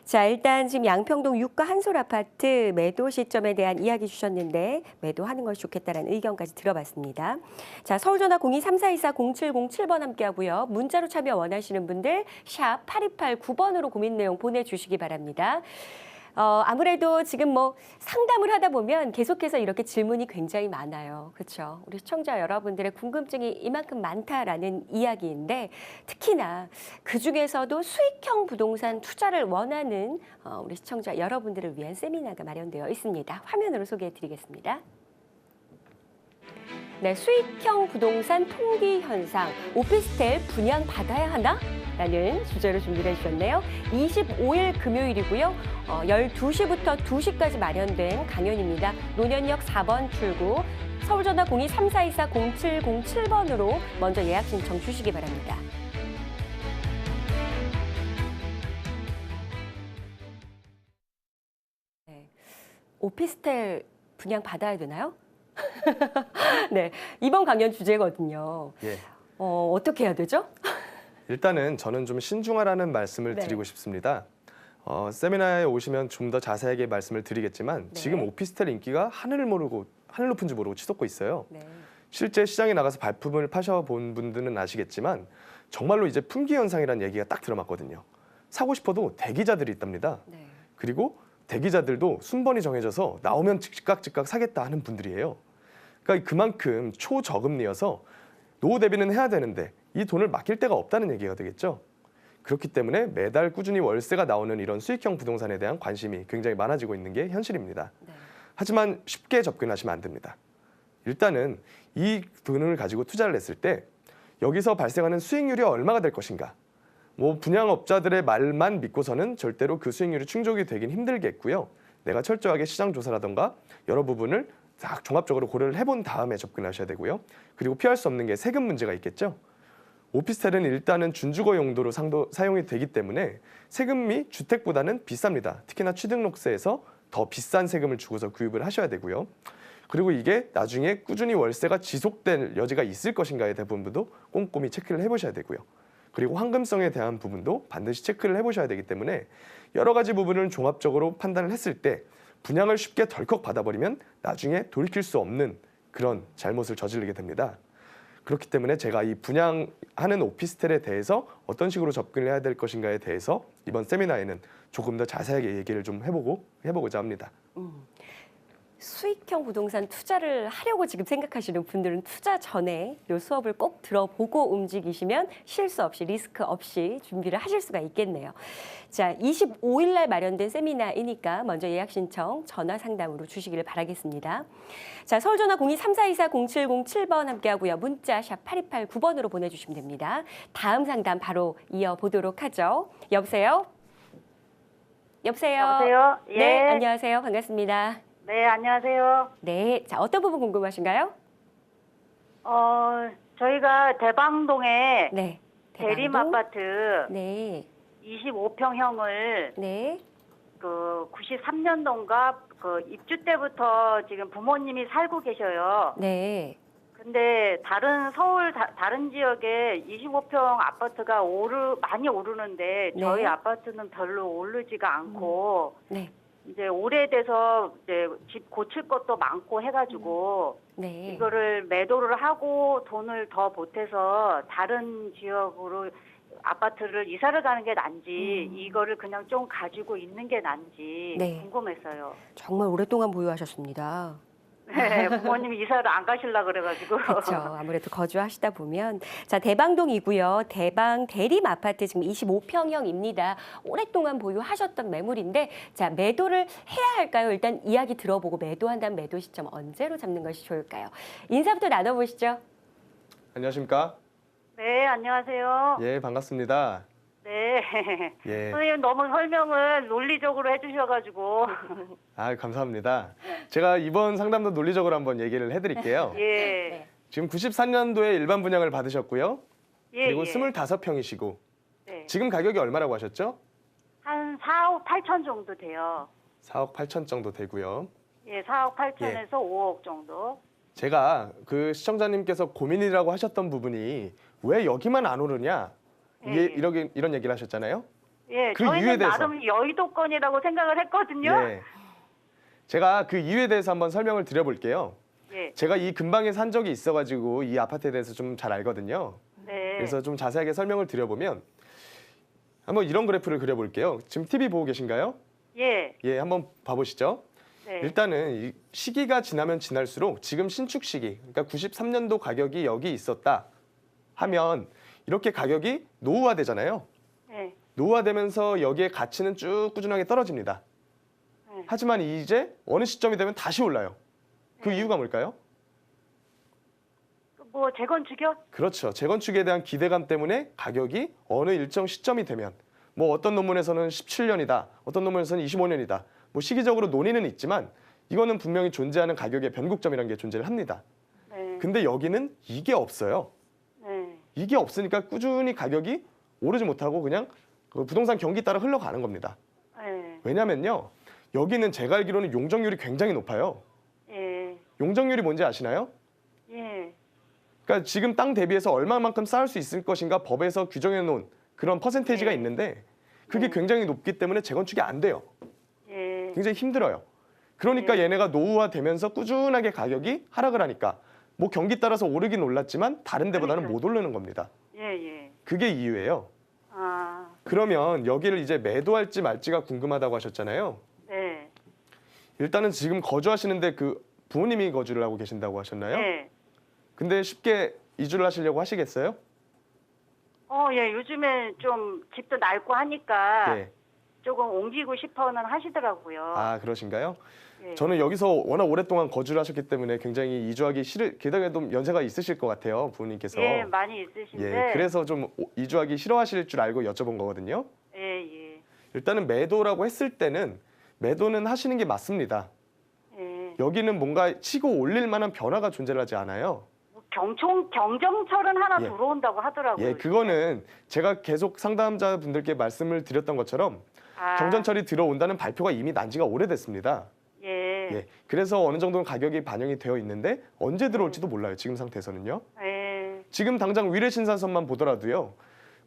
자, 일단 지금 양평동 유가 한솔 아파트 매도 시점에 대한 이야기 주셨는데 매도하는 것이 좋겠다라는 의견까지 들어봤습니다. 자, 서울전화 02-3424-0707번 함께하고요. 문자로 참여 원하시는 분들 샵 8289번으로 고민 내용 보내주시기 바랍니다. 아무래도 지금 뭐 상담을 하다 보면 계속해서 이렇게 질문이 굉장히 많아요. 그렇죠? 우리 시청자 여러분들의 궁금증이 이만큼 많다라는 이야기인데 특히나 그중에서도 수익형 부동산 투자를 원하는 우리 시청자 여러분들을 위한 세미나가 마련되어 있습니다. 화면으로 소개해 드리겠습니다. 네, 수익형 부동산 통기 현상, 오피스텔 분양 받아야 하나? 라는 주제로 준비를 해주셨네요. 25일 금요일이고요. 12시부터 2시까지 마련된 강연입니다. 논현역 4번 출구, 서울전화 02-3424-0707번으로 먼저 예약 신청 주시기 바랍니다. 네, 오피스텔 분양 받아야 되나요? 네, 이번 강연 주제거든요. 예. 어떻게 해야 되죠? 일단은 저는 좀 신중하라는 말씀을 네. 드리고 싶습니다. 세미나에 오시면 좀 더 자세하게 말씀을 드리겠지만 네. 지금 오피스텔 인기가 하늘 높은지 모르고 치솟고 있어요. 네. 실제 시장에 나가서 발품을 파셔본 분들은 아시겠지만 정말로 이제 품귀 현상이라는 얘기가 딱 들어맞거든요. 사고 싶어도 대기자들이 있답니다. 네. 그리고 대기자들도 순번이 정해져서 나오면 즉각 사겠다 하는 분들이에요. 그러니까 그만큼 초저금리여서 노후 대비는 해야 되는데 이 돈을 맡길 데가 없다는 얘기가 되겠죠. 그렇기 때문에 매달 꾸준히 월세가 나오는 이런 수익형 부동산에 대한 관심이 굉장히 많아지고 있는 게 현실입니다. 네. 하지만 쉽게 접근하시면 안 됩니다. 일단은 이 돈을 가지고 투자를 했을 때 여기서 발생하는 수익률이 얼마가 될 것인가. 뭐 분양업자들의 말만 믿고서는 절대로 그 수익률이 충족이 되긴 힘들겠고요. 내가 철저하게 시장 조사라던가 여러 부분을 다 종합적으로 고려를 해본 다음에 접근하셔야 되고요. 그리고 피할 수 없는 게 세금 문제가 있겠죠. 오피스텔은 일단은 준주거 용도로 사용이 되기 때문에 세금이 주택보다는 비쌉니다. 특히나 취등록세에서 더 비싼 세금을 주고서 구입을 하셔야 되고요. 그리고 이게 나중에 꾸준히 월세가 지속될 여지가 있을 것인가에 대한 부분도 꼼꼼히 체크를 해보셔야 되고요. 그리고 황금성에 대한 부분도 반드시 체크를 해보셔야 되기 때문에 여러 가지 부분을 종합적으로 판단을 했을 때 분양을 쉽게 덜컥 받아버리면 나중에 돌이킬 수 없는 그런 잘못을 저지르게 됩니다. 그렇기 때문에 제가 이 분양하는 오피스텔에 대해서 어떤 식으로 접근을 해야 될 것인가에 대해서 이번 세미나에는 조금 더 자세하게 얘기를 좀 해보고자 합니다. 수익형 부동산 투자를 하려고 지금 생각하시는 분들은 투자 전에 이 수업을 꼭 들어보고 움직이시면 실수 없이 리스크 없이 준비를 하실 수가 있겠네요. 자, 25일 날 마련된 세미나이니까 먼저 예약 신청 전화 상담으로 주시기를 바라겠습니다. 자, 서울전화 02-3424-0707번 함께하고요. 문자 샵 8289번으로 보내주시면 됩니다. 다음 상담 바로 이어보도록 하죠. 여보세요? 여보세요? 여보세요? 예. 네, 안녕하세요. 반갑습니다. 네, 안녕하세요. 네, 자, 어떤 부분 궁금하신가요? 저희가 대방동에 네. 대림 대방동? 아파트 네. 25평형을 네. 93년도인가 입주 때부터 지금 부모님이 살고 계셔요. 네. 근데 다른 지역에 25평 아파트가 많이 오르는데 네. 저희 아파트는 별로 오르지가 않고 네. 이제 오래돼서 이제 집 고칠 것도 많고 해가지고 네. 이거를 매도를 하고 돈을 더 보태서 다른 지역으로 아파트를 이사를 가는 게 난지 이거를 그냥 좀 가지고 있는 게 난지 네. 궁금했어요. 정말 오랫동안 보유하셨습니다. 네, 부모님이 이사를 안 가시려고 그래가지고. 그렇죠. 아무래도 거주하시다 보면. 자, 대방동이고요. 대방 대림 아파트 지금 25평형입니다. 오랫동안 보유하셨던 매물인데 자, 매도를 해야 할까요? 일단 이야기 들어보고 매도한다면 매도 시점 언제로 잡는 것이 좋을까요? 인사부터 나눠보시죠. 안녕하십니까? 네, 안녕하세요. 예, 반갑습니다. 네. 예. 선생님 너무 설명을 논리적으로 해주셔가지고. 아, 감사합니다. 제가 이번 상담도 논리적으로 한번 얘기를 해드릴게요. 예. 네. 지금 94년도에 일반 분양을 받으셨고요. 예. 그리고 예. 25평이시고 네. 지금 가격이 얼마라고 하셨죠? 한 4억 8천 정도 돼요. 4억 8천 정도 되고요. 예, 4억 8천에서 5억 정도. 제가 그 시청자님께서 고민이라고 하셨던 부분이 왜 여기만 안 오르냐 예. 이런 얘기를 하셨잖아요. 예, 그 저희는 이유에 대해서. 나름 여의도권이라고 생각을 했거든요. 네. 제가 그 이유에 대해서 한번 설명을 드려볼게요. 예. 제가 이 근방에 산 적이 있어가지고 이 아파트에 대해서 좀 잘 알거든요. 네. 그래서 좀 자세하게 설명을 드려보면 한번 이런 그래프를 그려볼게요. 지금 TV 보고 계신가요? 예. 예, 한번 봐보시죠. 네. 일단은 이 시기가 지나면 지날수록 지금 신축 시기, 그러니까 93년도 가격이 여기 있었다 하면 이렇게 가격이 노후화되잖아요. 네. 노후화되면서 여기에 가치는 쭉 꾸준하게 떨어집니다. 네. 하지만 이제 어느 시점이 되면 다시 올라요. 그 네. 이유가 뭘까요? 뭐 재건축이요? 그렇죠. 재건축에 대한 기대감 때문에 가격이 어느 일정 시점이 되면 뭐 어떤 논문에서는 17년이다, 어떤 논문에서는 25년이다. 뭐 시기적으로 논의는 있지만 이거는 분명히 존재하는 가격의 변곡점이라는 게 존재를 합니다. 네. 근데 여기는 이게 없어요. 네. 이게 없으니까 꾸준히 가격이 오르지 못하고 그냥 그 부동산 경기 따라 흘러가는 겁니다. 네. 왜냐면요. 여기는 제가 알기로는 용적률이 굉장히 높아요. 예. 용적률이 뭔지 아시나요? 예. 그러니까 지금 땅 대비해서 얼마만큼 쌓을 수 있을 것인가 법에서 규정해 놓은 그런 퍼센테이지가 네. 있는데 그게 네. 굉장히 높기 때문에 재건축이 안 돼요. 예. 굉장히 힘들어요. 그러니까 네. 얘네가 노후화되면서 꾸준하게 가격이 하락을 하니까 뭐 경기 따라서 오르긴 올랐지만 다른 데보다는 그러니까요. 못 오르는 겁니다. 예. 예. 그게 이유예요. 아. 그러면 여기를 이제 매도할지 말지가 궁금하다고 하셨잖아요. 네. 일단은 지금 거주하시는데 그 부모님이 거주를 하고 계신다고 하셨나요? 예. 근데 쉽게 이주를 하시려고 하시겠어요? 예. 요즘에 좀 집도 낡고 하니까 예. 조금 옮기고 싶어는 하시더라고요. 아, 그러신가요? 예. 저는 여기서 워낙 오랫동안 거주를 하셨기 때문에 굉장히 이주하기 게다가 좀 연세가 있으실 것 같아요, 부모님께서. 예, 많이 있으신데. 예, 그래서 좀 이주하기 싫어하실 줄 알고 여쭤본 거거든요. 예, 예. 일단은 매도라고 했을 때는 매도는 하시는 게 맞습니다. 예. 여기는 뭔가 치고 올릴 만한 변화가 존재를 하지 않아요. 뭐 경정철은 하나 예. 들어온다고 하더라고요. 예, 그거는 제가 계속 상담자분들께 말씀을 드렸던 것처럼 아, 경전철이 들어온다는 발표가 이미 난 지가 오래됐습니다. 예. 예, 그래서 어느 정도는 가격이 반영이 되어 있는데 언제 들어올지도 몰라요. 지금 상태에서는요. 예. 지금 당장 위례신산선만 보더라도요.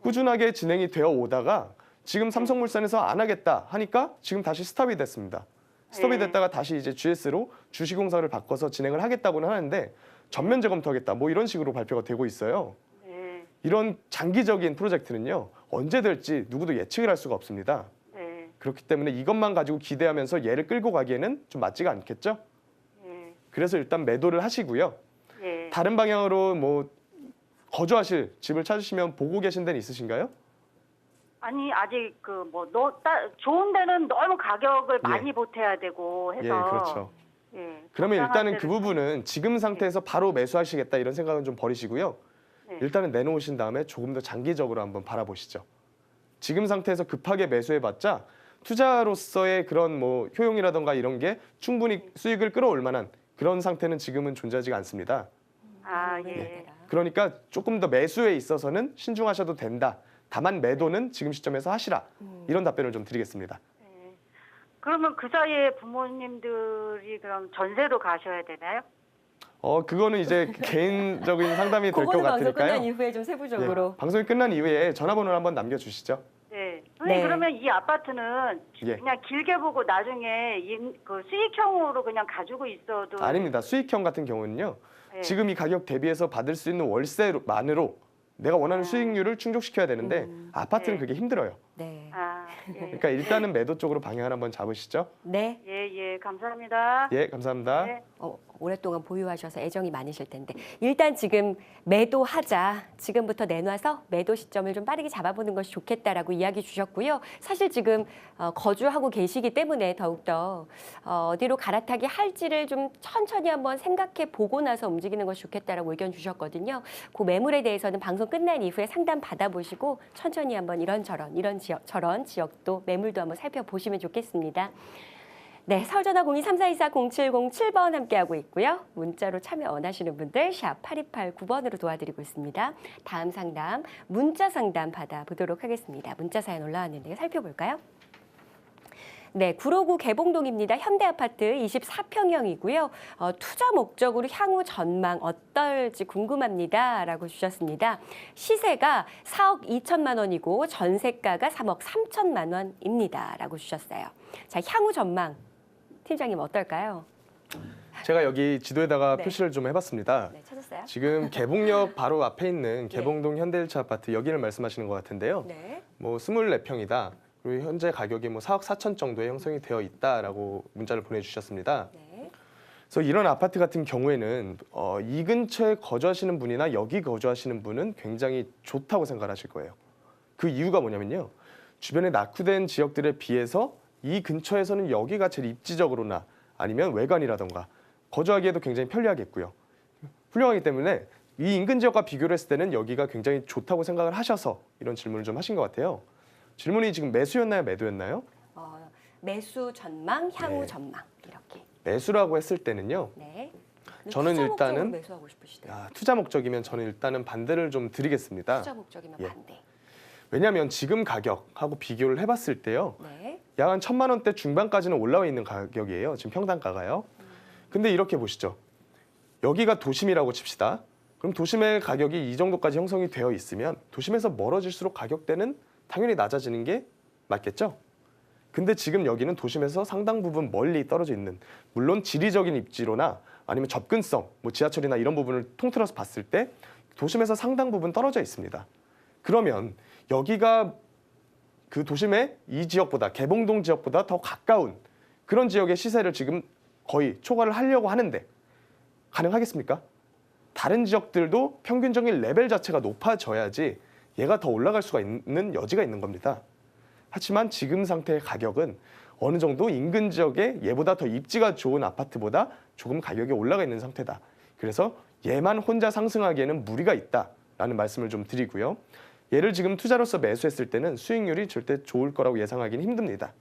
꾸준하게 진행이 되어 오다가 지금 삼성물산에서 안 하겠다 하니까 지금 다시 스탑이 됐습니다. 스톱이 네. 됐다가 다시 이제 GS로 주시공사를 바꿔서 진행을 하겠다고는 하는데 전면 재검토하겠다 뭐 이런 식으로 발표가 되고 있어요. 예. 이런 장기적인 프로젝트는요. 언제 될지 누구도 예측을 할 수가 없습니다. 예. 그렇기 때문에 이것만 가지고 기대하면서 얘를 끌고 가기에는 좀 맞지가 않겠죠? 예. 그래서 일단 매도를 하시고요. 예. 다른 방향으로 뭐 거주하실 집을 찾으시면 보고 계신 데는 있으신가요? 아니 아직 좋은 데는 너무 가격을 예. 많이 보태야 되고 해서. 예, 그렇죠. 예. 그러면 적당한 일단은 그 데를 부분은 지금 상태에서 바로 매수하시겠다 이런 생각은 좀 버리시고요. 네. 일단은 내놓으신 다음에 조금 더 장기적으로 한번 바라보시죠. 지금 상태에서 급하게 매수해봤자 투자로서의 그런 뭐 효용이라던가 이런 게 충분히 수익을 끌어올 만한 그런 상태는 지금은 존재하지가 않습니다. 아, 예. 그러니까 조금 더 매수에 있어서는 신중하셔도 된다. 다만 매도는 지금 시점에서 하시라. 이런 답변을 좀 드리겠습니다. 예. 그러면 그 사이에 부모님들이 그럼 전세로 가셔야 되나요? 그거는 이제 개인적인 상담이 될 것 그거는 방송 끝난 같으니까요. 이후에 좀 세부적으로. 예, 방송이 끝난 이후에 전화번호를 한번 남겨주시죠. 네. 선생님 네. 그러면 이 아파트는 예. 그냥 길게 보고 나중에 그 수익형으로 그냥 가지고 있어도 아닙니다. 수익형 같은 경우는요. 예. 지금 이 가격 대비해서 받을 수 있는 월세만으로 내가 원하는 수익률을 충족시켜야 되는데 아파트는 네. 그게 힘들어요. 네. 아, 예. 그러니까 일단은 매도 쪽으로 방향을 한번 잡으시죠. 네. 예, 예, 감사합니다. 예, 감사합니다. 네. 오랫동안 보유하셔서 애정이 많으실 텐데 일단 지금 매도하자. 지금부터 내놔서 매도 시점을 좀 빠르게 잡아보는 것이 좋겠다라고 이야기 주셨고요. 사실 지금 거주하고 계시기 때문에 더욱더 어디로 갈아타기 할지를 좀 천천히 한번 생각해 보고 나서 움직이는 것이 좋겠다라고 의견 주셨거든요. 그 매물에 대해서는 방송 끝난 이후에 상담 받아보시고 천천히 한번 이런저런 이런 지역 저런 지역도 매물도 한번 살펴보시면 좋겠습니다. 네, 서울전화 02-3424-0707번 함께하고 있고요. 문자로 참여 원하시는 분들 샵 8289번으로 도와드리고 있습니다. 다음 상담, 문자 상담 받아보도록 하겠습니다. 문자 사연 올라왔는데요. 살펴볼까요? 네, 구로구 개봉동입니다. 현대아파트 24평형이고요. 투자 목적으로 향후 전망 어떨지 궁금합니다. 라고 주셨습니다. 시세가 4억 2천만 원이고 전세가가 3억 3천만 원입니다. 라고 주셨어요. 자, 향후 전망. 팀장님 어떨까요? 제가 여기 지도에다가 네. 표시를 좀 해봤습니다. 네, 찾았어요? 지금 개봉역 바로 앞에 있는 개봉동 현대1차 아파트 여기를 말씀하시는 것 같은데요. 네. 뭐 24평이다. 그리고 현재 가격이 뭐 4억 4천 정도에 형성이 되어 있다라고 문자를 보내주셨습니다. 네. 그래서 이런 아파트 같은 경우에는 이 근처에 거주하시는 분이나 여기 거주하시는 분은 굉장히 좋다고 생각하실 거예요. 그 이유가 뭐냐면요. 주변에 낙후된 지역들에 비해서 이 근처에서는 여기가 제일 입지적으로나 아니면 외관이라던가 거주하기에도 굉장히 편리하겠고요. 훌륭하기 때문에 이 인근 지역과 비교를 했을 때는 여기가 굉장히 좋다고 생각을 하셔서 이런 질문을 좀 하신 것 같아요. 질문이 지금 매수였나요, 매도였나요? 매수 전망, 향후 네. 전망 이렇게. 매수라고 했을 때는요. 네. 저는 투자 목적으로 일단은 매수하고 싶으시대요. 투자 목적이면 저는 일단은 반대를 좀 드리겠습니다. 투자 목적이면 예. 반대. 왜냐하면 지금 가격하고 비교를 해봤을 때요. 네. 약 한 1,000만 원대 중반까지는 올라와 있는 가격이에요. 지금 평당가가요. 근데 이렇게 보시죠. 여기가 도심이라고 칩시다. 그럼 도심의 가격이 이 정도까지 형성이 되어 있으면 도심에서 멀어질수록 가격대는 당연히 낮아지는 게 맞겠죠? 근데 지금 여기는 도심에서 상당 부분 멀리 떨어져 있는, 물론 지리적인 입지로나 아니면 접근성, 뭐 지하철이나 이런 부분을 통틀어서 봤을 때 도심에서 상당 부분 떨어져 있습니다. 그러면 여기가 그 도심의 이 지역보다, 개봉동 지역보다 더 가까운 그런 지역의 시세를 지금 거의 초과를 하려고 하는데 가능하겠습니까? 다른 지역들도 평균적인 레벨 자체가 높아져야지 얘가 더 올라갈 수가 있는 여지가 있는 겁니다. 하지만 지금 상태의 가격은 어느 정도 인근 지역에 얘보다 더 입지가 좋은 아파트보다 조금 가격이 올라가 있는 상태다. 그래서 얘만 혼자 상승하기에는 무리가 있다라는 말씀을 좀 드리고요. 얘를 지금 투자로서 매수했을 때는 수익률이 절대 좋을 거라고 예상하기는 힘듭니다.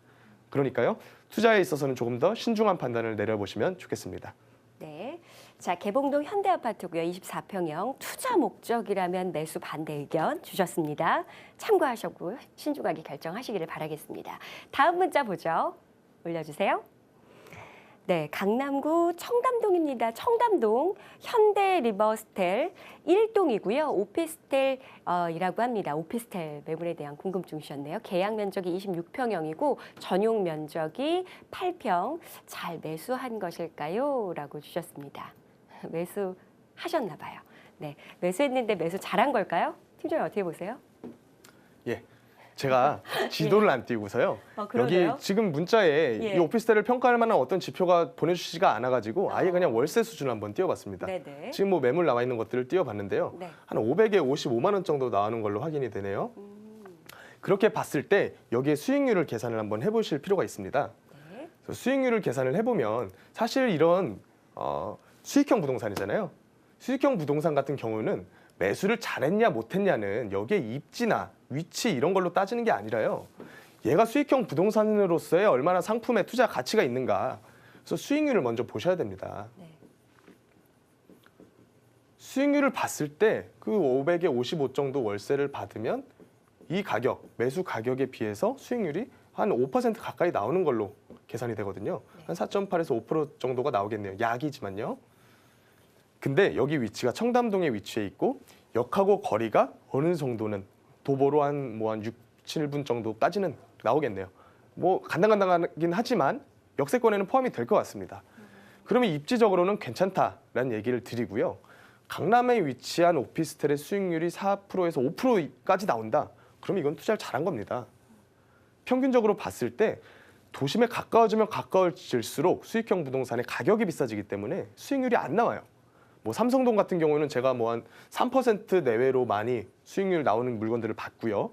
그러니까요. 투자에 있어서는 조금 더 신중한 판단을 내려보시면 좋겠습니다. 네. 자, 개봉동 현대아파트고요. 24평형 투자 목적이라면 매수 반대 의견 주셨습니다. 참고하셨고 신중하게 결정하시기를 바라겠습니다. 다음 문자 보죠. 올려주세요. 네, 강남구 청담동입니다. 청담동 현대 리버스텔 1동이고요. 오피스텔이라고 합니다. 오피스텔 매물에 대한 궁금증 주셨네요. 계약 면적이 26평형이고 전용 면적이 8평. 잘 매수한 것일까요? 라고 주셨습니다. 매수하셨나 봐요. 네, 매수했는데 매수 잘한 걸까요? 팀장님 어떻게 보세요? 예. 제가 지도를 안 띄우고서요. 여기 그러네요. 지금 문자에 예. 이 오피스텔을 평가할 만한 어떤 지표가 보내주시지가 않아가지고 아예 그냥 월세 수준을 한번 띄워봤습니다. 네네. 지금 뭐 매물 나와 있는 것들을 띄워봤는데요. 네. 한 500에 55만 원 정도 나오는 걸로 확인이 되네요. 그렇게 봤을 때 여기에 수익률을 계산을 한번 해보실 필요가 있습니다. 네. 그래서 수익률을 계산을 해보면 사실 이런 수익형 부동산이잖아요. 수익형 부동산 같은 경우는 매수를 잘했냐 못했냐는 여기에 입지나 위치 이런 걸로 따지는 게 아니라요. 얘가 수익형 부동산으로서의 얼마나 상품의 투자 가치가 있는가. 그래서 수익률을 먼저 보셔야 됩니다. 네. 수익률을 봤을 때 그 500에 55 정도 월세를 받으면 이 가격, 매수 가격에 비해서 수익률이 한 5% 가까이 나오는 걸로 계산이 되거든요. 한 4.8에서 5% 정도가 나오겠네요. 약이지만요. 근데 여기 위치가 청담동에 위치해 있고 역하고 거리가 어느 정도는 도보로 한 6, 7분 정도까지는 나오겠네요. 뭐 간당간당하긴 하지만 역세권에는 포함이 될 것 같습니다. 그러면 입지적으로는 괜찮다라는 얘기를 드리고요. 강남에 위치한 오피스텔의 수익률이 4%에서 5%까지 나온다. 그럼 이건 투자를 잘한 겁니다. 평균적으로 봤을 때 도심에 가까워지면 가까워질수록 수익형 부동산의 가격이 비싸지기 때문에 수익률이 안 나와요. 뭐 삼성동 같은 경우는 제가 뭐 한 3% 내외로 많이 수익률 나오는 물건들을 봤고요.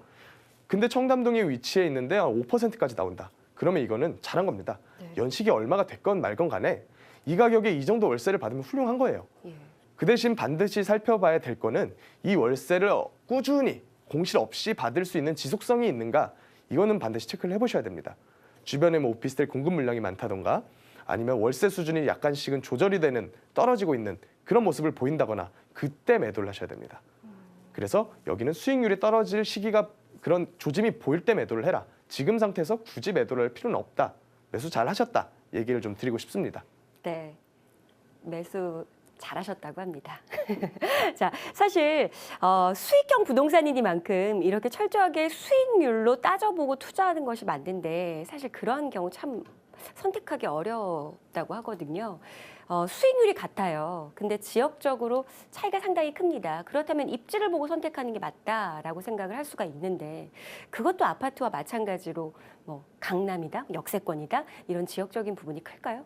근데 청담동에 위치해 있는데 5%까지 나온다. 그러면 이거는 잘한 겁니다. 네. 연식이 얼마가 됐건 말건 간에 이 가격에 이 정도 월세를 받으면 훌륭한 거예요. 예. 그 대신 반드시 살펴봐야 될 거는 이 월세를 꾸준히 공실 없이 받을 수 있는 지속성이 있는가, 이거는 반드시 체크를 해보셔야 됩니다. 주변에 뭐 오피스텔 공급 물량이 많다던가 아니면 월세 수준이 약간씩은 조절이 되는, 떨어지고 있는 그런 모습을 보인다거나 그때 매도를 하셔야 됩니다. 그래서 여기는 수익률이 떨어질 시기가, 그런 조짐이 보일 때 매도를 해라. 지금 상태에서 굳이 매도를 할 필요는 없다. 매수 잘 하셨다. 얘기를 좀 드리고 싶습니다. 네. 매수 잘하셨다고 합니다. 자, 사실 수익형 부동산이니만큼 이렇게 철저하게 수익률로 따져보고 투자하는 것이 맞는데 사실 그런 경우 참 선택하기 어렵다고 하거든요. 수익률이 같아요. 근데 지역적으로 차이가 상당히 큽니다. 그렇다면 입지를 보고 선택하는 게 맞다라고 생각을 할 수가 있는데 그것도 아파트와 마찬가지로 뭐 강남이다, 역세권이다 이런 지역적인 부분이 클까요?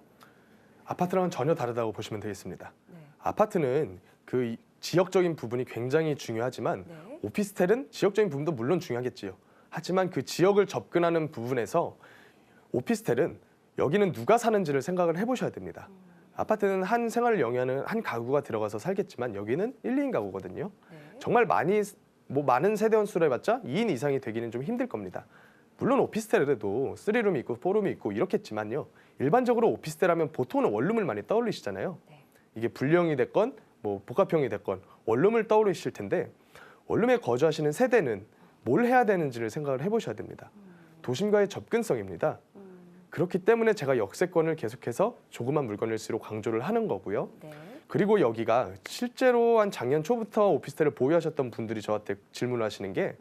아파트랑은 전혀 다르다고 보시면 되겠습니다. 네. 아파트는 그 지역적인 부분이 굉장히 중요하지만 네. 오피스텔은 지역적인 부분도 물론 중요하겠지요. 하지만 그 지역을 접근하는 부분에서 오피스텔은 여기는 누가 사는지를 생각을 해보셔야 됩니다. 아파트는 한 생활을 영위하는 한 가구가 들어가서 살겠지만 여기는 1, 2인 가구거든요. 네. 정말 많은 세대원 수를 해봤자 2인 이상이 되기는 좀 힘들 겁니다. 물론 오피스텔에도 3룸이 있고 4룸이 있고 이렇겠지만요. 일반적으로 오피스텔 하면 보통은 원룸을 많이 떠올리시잖아요. 네. 이게 분령이 됐건 뭐 복합형이 됐건 원룸을 떠올리실 텐데 원룸에 거주하시는 세대는 뭘 해야 되는지를 생각을 해보셔야 됩니다. 도심과의 접근성입니다. 그렇기 때문에 제가 역세권을 계속해서 조그만 물건일수록 강조를 하는 거고요. 네. 그리고 여기가 실제로 한 작년 초부터 오피스텔을 보유하셨던 분들이 저한테 질문을 하시는 게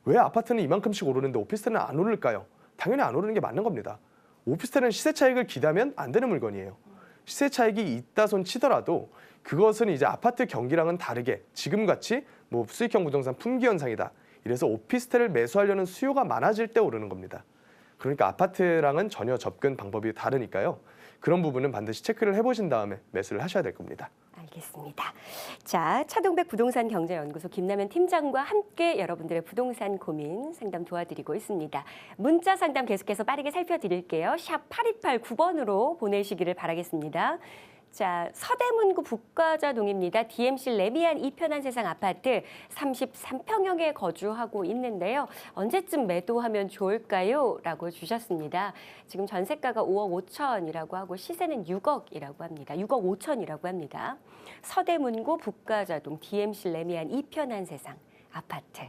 왜 아파트는 이만큼씩 오르는데 오피스텔은 안 오를까요? 당연히 안 오르는 게 맞는 겁니다. 오피스텔은 시세 차익을 기대하면 안 되는 물건이에요. 시세 차익이 있다 손 치더라도 그것은 이제 아파트 경기랑은 다르게 지금같이 뭐 수익형 부동산 품귀 현상이다. 이래서 오피스텔을 매수하려는 수요가 많아질 때 오르는 겁니다. 그러니까 아파트랑은 전혀 접근 방법이 다르니까요. 그런 부분은 반드시 체크를 해보신 다음에 매수를 하셔야 될 겁니다. 알겠습니다. 자, 차동백 부동산 경제연구소 김남현 팀장과 함께 여러분들의 부동산 고민 상담 도와드리고 있습니다. 문자 상담 계속해서 빠르게 살펴드릴게요. 샵 8289번으로 보내시기를 바라겠습니다. 자, 서대문구 북과자동입니다. DMC 레미안 이편한 세상 아파트 33평형에 거주하고 있는데요. 언제쯤 매도하면 좋을까요? 라고 주셨습니다. 지금 전세가가 5억 5천이라고 하고 시세는 6억이라고 합니다. 6억 5천이라고 합니다. 서대문구 북과자동 DMC 레미안 이편한 세상 아파트.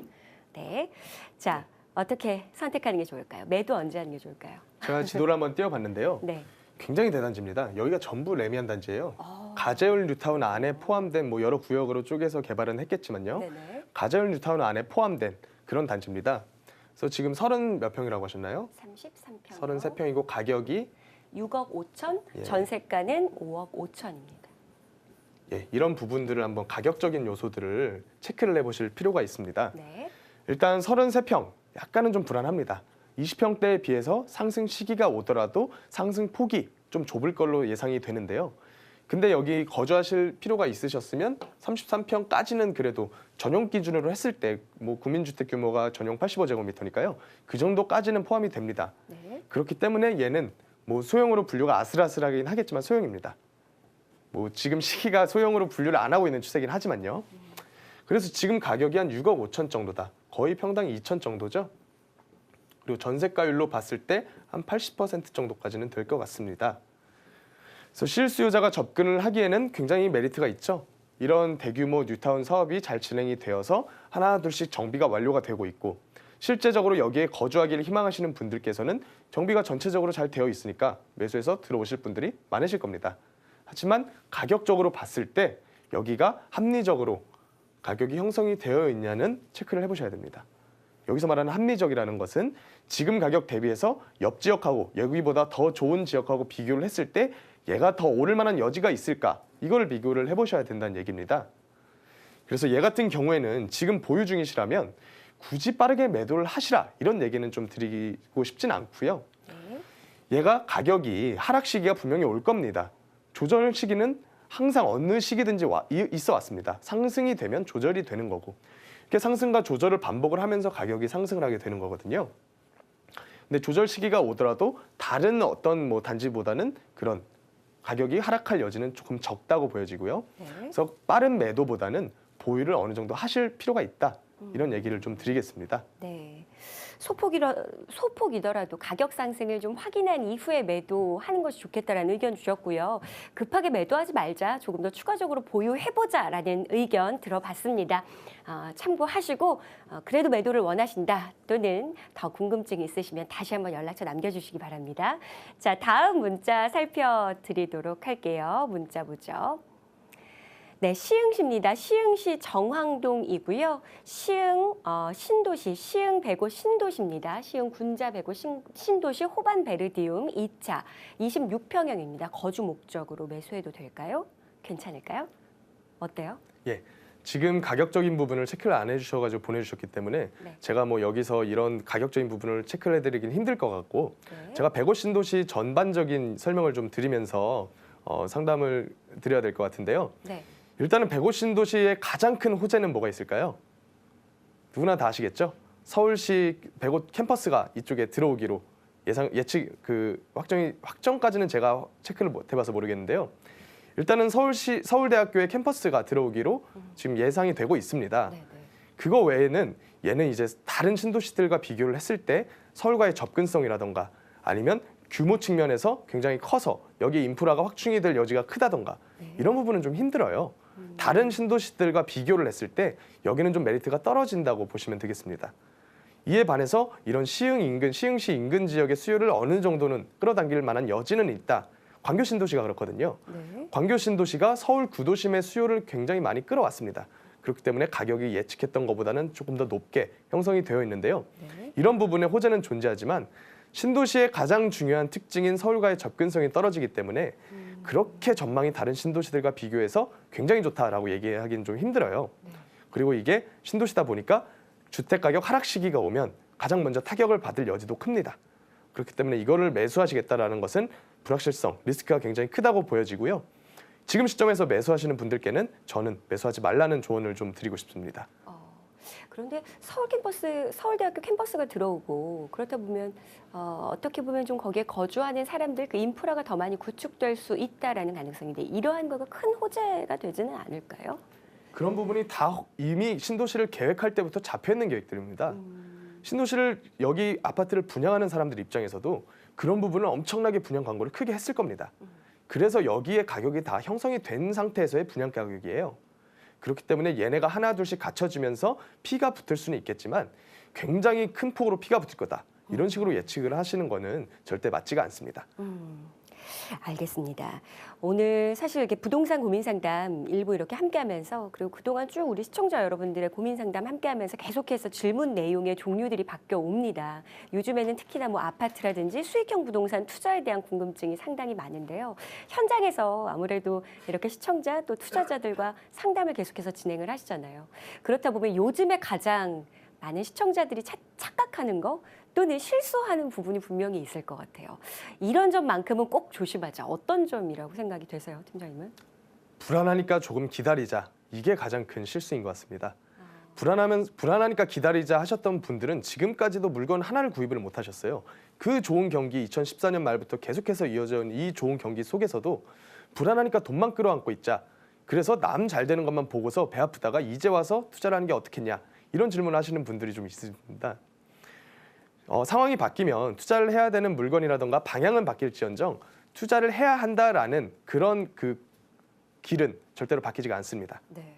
네. 자, 어떻게 선택하는 게 좋을까요? 매도 언제 하는 게 좋을까요? 제가 지도를 한번 띄워봤는데요. 네. 굉장히 대단지입니다. 여기가 전부 레미안 단지예요. 가재울 뉴타운 안에 포함된 뭐 여러 구역으로 쪼개서 개발은 했겠지만요. 네네. 가재울 뉴타운 안에 포함된 그런 단지입니다. 그래서 지금 30 몇 평이라고 하셨나요? 33평. 33평이고 가격이 6억 5천, 예. 전세가는 5억 5천입니다. 예, 이런 부분들을 한번 가격적인 요소들을 체크를 해보실 필요가 있습니다. 네. 일단 33평 약간은 좀 불안합니다. 20평대에 비해서 상승 시기가 오더라도 상승 폭이 좀 좁을 걸로 예상이 되는데요. 근데 여기 거주하실 필요가 있으셨으면 33평까지는 그래도 전용 기준으로 했을 때 뭐 국민주택 규모가 전용 85제곱미터니까요. 그 정도까지는 포함이 됩니다. 네. 그렇기 때문에 얘는 뭐 소형으로 분류가 아슬아슬하긴 하겠지만 소형입니다. 뭐 지금 시기가 소형으로 분류를 안 하고 있는 추세긴 하지만요. 그래서 지금 가격이 한 6억 5천 정도다. 거의 평당 2천 정도죠. 그리고 전세가율로 봤을 때 한 80% 정도까지는 될 것 같습니다. 그래서 실수요자가 접근을 하기에는 굉장히 메리트가 있죠. 이런 대규모 뉴타운 사업이 잘 진행이 되어서 하나 둘씩 정비가 완료가 되고 있고 실제적으로 여기에 거주하기를 희망하시는 분들께서는 정비가 전체적으로 잘 되어 있으니까 매수해서 들어오실 분들이 많으실 겁니다. 하지만 가격적으로 봤을 때 여기가 합리적으로 가격이 형성이 되어 있냐는 체크를 해보셔야 됩니다. 여기서 말하는 합리적이라는 것은 지금 가격 대비해서 옆 지역하고 여기보다 더 좋은 지역하고 비교를 했을 때 얘가 더 오를 만한 여지가 있을까? 이거를 비교를 해보셔야 된다는 얘기입니다. 그래서 얘 같은 경우에는 지금 보유 중이시라면 굳이 빠르게 매도를 하시라 이런 얘기는 좀 드리고 싶진 않고요. 네. 얘가 가격이 하락 시기가 분명히 올 겁니다. 조절 시기는 항상 어느 시기든지 있어 왔습니다. 상승이 되면 조절이 되는 거고, 이렇게 상승과 조절을 반복을 하면서 가격이 상승을 하게 되는 거거든요. 근데 조절 시기가 오더라도 다른 어떤 뭐 단지보다는 그런 가격이 하락할 여지는 조금 적다고 보여지고요. 네. 그래서 빠른 매도보다는 보유를 어느 정도 하실 필요가 있다. 이런 얘기를 좀 드리겠습니다. 네. 소폭이더라도 가격 상승을 좀 확인한 이후에 매도하는 것이 좋겠다라는 의견 주셨고요. 급하게 매도하지 말자, 조금 더 추가적으로 보유해보자라는 의견 들어봤습니다. 참고하시고 그래도 매도를 원하신다 또는 더 궁금증이 있으시면 다시 한번 연락처 남겨주시기 바랍니다. 자, 다음 문자 살펴드리도록 할게요. 문자 보죠. 네, 시흥시입니다. 시흥시 정황동이고요. 시흥 신도시, 시흥 배고 신도시입니다. 시흥 군자 배고 신도시 호반 베르디움 2차 26평형입니다. 거주 목적으로 매수해도 될까요? 괜찮을까요? 어때요? 예. 지금 가격적인 부분을 체크를 안 해주셔가지고 보내주셨기 때문에 네. 제가 뭐 여기서 이런 가격적인 부분을 체크를 해드리긴 힘들 것 같고, 네. 제가 배고 신도시 전반적인 설명을 좀 드리면서 상담을 드려야 될 것 같은데요. 네. 일단은 배고 신도시의 가장 큰 호재는 뭐가 있을까요? 누구나 다 아시겠죠? 서울시 배고 캠퍼스가 이쪽에 들어오기로 예측 확정까지는 제가 체크를 못 해봐서 모르겠는데요. 일단은 서울대학교의 캠퍼스가 들어오기로 지금 예상이 되고 있습니다. 네, 네. 그거 외에는 얘는 이제 다른 신도시들과 비교를 했을 때 서울과의 접근성이라던가 아니면 규모 측면에서 굉장히 커서 여기 인프라가 확충이 될 여지가 크다던가 네. 이런 부분은 좀 힘들어요. 다른 신도시들과 비교를 했을 때 여기는 좀 메리트가 떨어진다고 보시면 되겠습니다. 이에 반해서 이런 시흥시 인근 지역의 수요를 어느 정도는 끌어당길 만한 여지는 있다. 광교 신도시가 그렇거든요. 네. 광교 신도시가 서울 구도심의 수요를 굉장히 많이 끌어왔습니다. 그렇기 때문에 가격이 예측했던 것보다는 조금 더 높게 형성이 되어 있는데요. 네. 이런 부분에 호재는 존재하지만 신도시의 가장 중요한 특징인 서울과의 접근성이 떨어지기 때문에 그렇게 전망이 다른 신도시들과 비교해서 굉장히 좋다라고 얘기하기는 좀 힘들어요. 네. 그리고 이게 신도시다 보니까 주택가격 하락 시기가 오면 가장 먼저 타격을 받을 여지도 큽니다. 그렇기 때문에 이거를 매수하시겠다라는 것은 불확실성, 리스크가 굉장히 크다고 보여지고요. 지금 시점에서 매수하시는 분들께는 저는 매수하지 말라는 조언을 좀 드리고 싶습니다. 그런데 서울대학교 캠퍼스가 들어오고 그렇다 보면 어떻게 보면 좀 거기에 거주하는 사람들 그 인프라가 더 많이 구축될 수 있다라는 가능성인데 이러한 거가 큰 호재가 되지는 않을까요? 그런 부분이 다 이미 신도시를 계획할 때부터 잡혀 있는 계획들입니다. 신도시를 여기 아파트를 분양하는 사람들 입장에서도 그런 부분을 엄청나게 분양 광고를 크게 했을 겁니다. 그래서 여기에 가격이 다 형성이 된 상태에서의 분양 가격이에요. 그렇기 때문에 얘네가 하나 둘씩 갖춰지면서 피가 붙을 수는 있겠지만 굉장히 큰 폭으로 피가 붙을 거다. 이런 식으로 예측을 하시는 거는 절대 맞지가 않습니다. 알겠습니다. 오늘 사실 이렇게 부동산 고민 상담 일부 이렇게 함께하면서 그리고 그동안 쭉 우리 시청자 여러분들의 고민 상담 함께하면서 계속해서 질문 내용의 종류들이 바뀌어 옵니다. 요즘에는 특히나 뭐 아파트라든지 수익형 부동산 투자에 대한 궁금증이 상당히 많은데요. 현장에서 아무래도 이렇게 시청자 또 투자자들과 상담을 계속해서 진행을 하시잖아요. 그렇다 보면 요즘에 가장 많은 시청자들이 착각하는 거 또는 실수하는 부분이 분명히 있을 것 같아요. 이런 점만큼은 꼭 조심하자. 어떤 점이라고 생각이 되세요, 팀장님은? 불안하니까 조금 기다리자. 이게 가장 큰 실수인 것 같습니다. 불안하니까 기다리자 하셨던 분들은 지금까지도 물건 하나를 구입을 못 하셨어요. 그 좋은 경기 2014년 말부터 계속해서 이어져 온 이 좋은 경기 속에서도 불안하니까 돈만 끌어안고 있자. 그래서 남 잘 되는 것만 보고서 배 아프다가 이제 와서 투자를 하는 게 어떻겠냐. 이런 질문을 하시는 분들이 좀 있습니다. 상황이 바뀌면 투자를 해야 되는 물건이라던가 방향은 바뀔지언정 투자를 해야 한다라는 그런 그 길은 절대로 바뀌지가 않습니다. 네,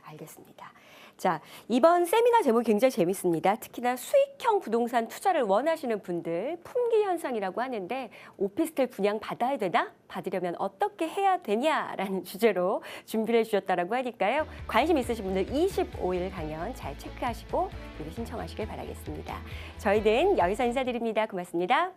알겠습니다. 자, 이번 세미나 제목이 굉장히 재밌습니다. 특히나 수익형 부동산 투자를 원하시는 분들 품귀 현상이라고 하는데 오피스텔 분양 받아야 되나? 받으려면 어떻게 해야 되냐라는 주제로 준비를 해주셨다고 하니까요. 관심 있으신 분들 25일 강연 잘 체크하시고 미리 신청하시길 바라겠습니다. 저희는 여기서 인사드립니다. 고맙습니다.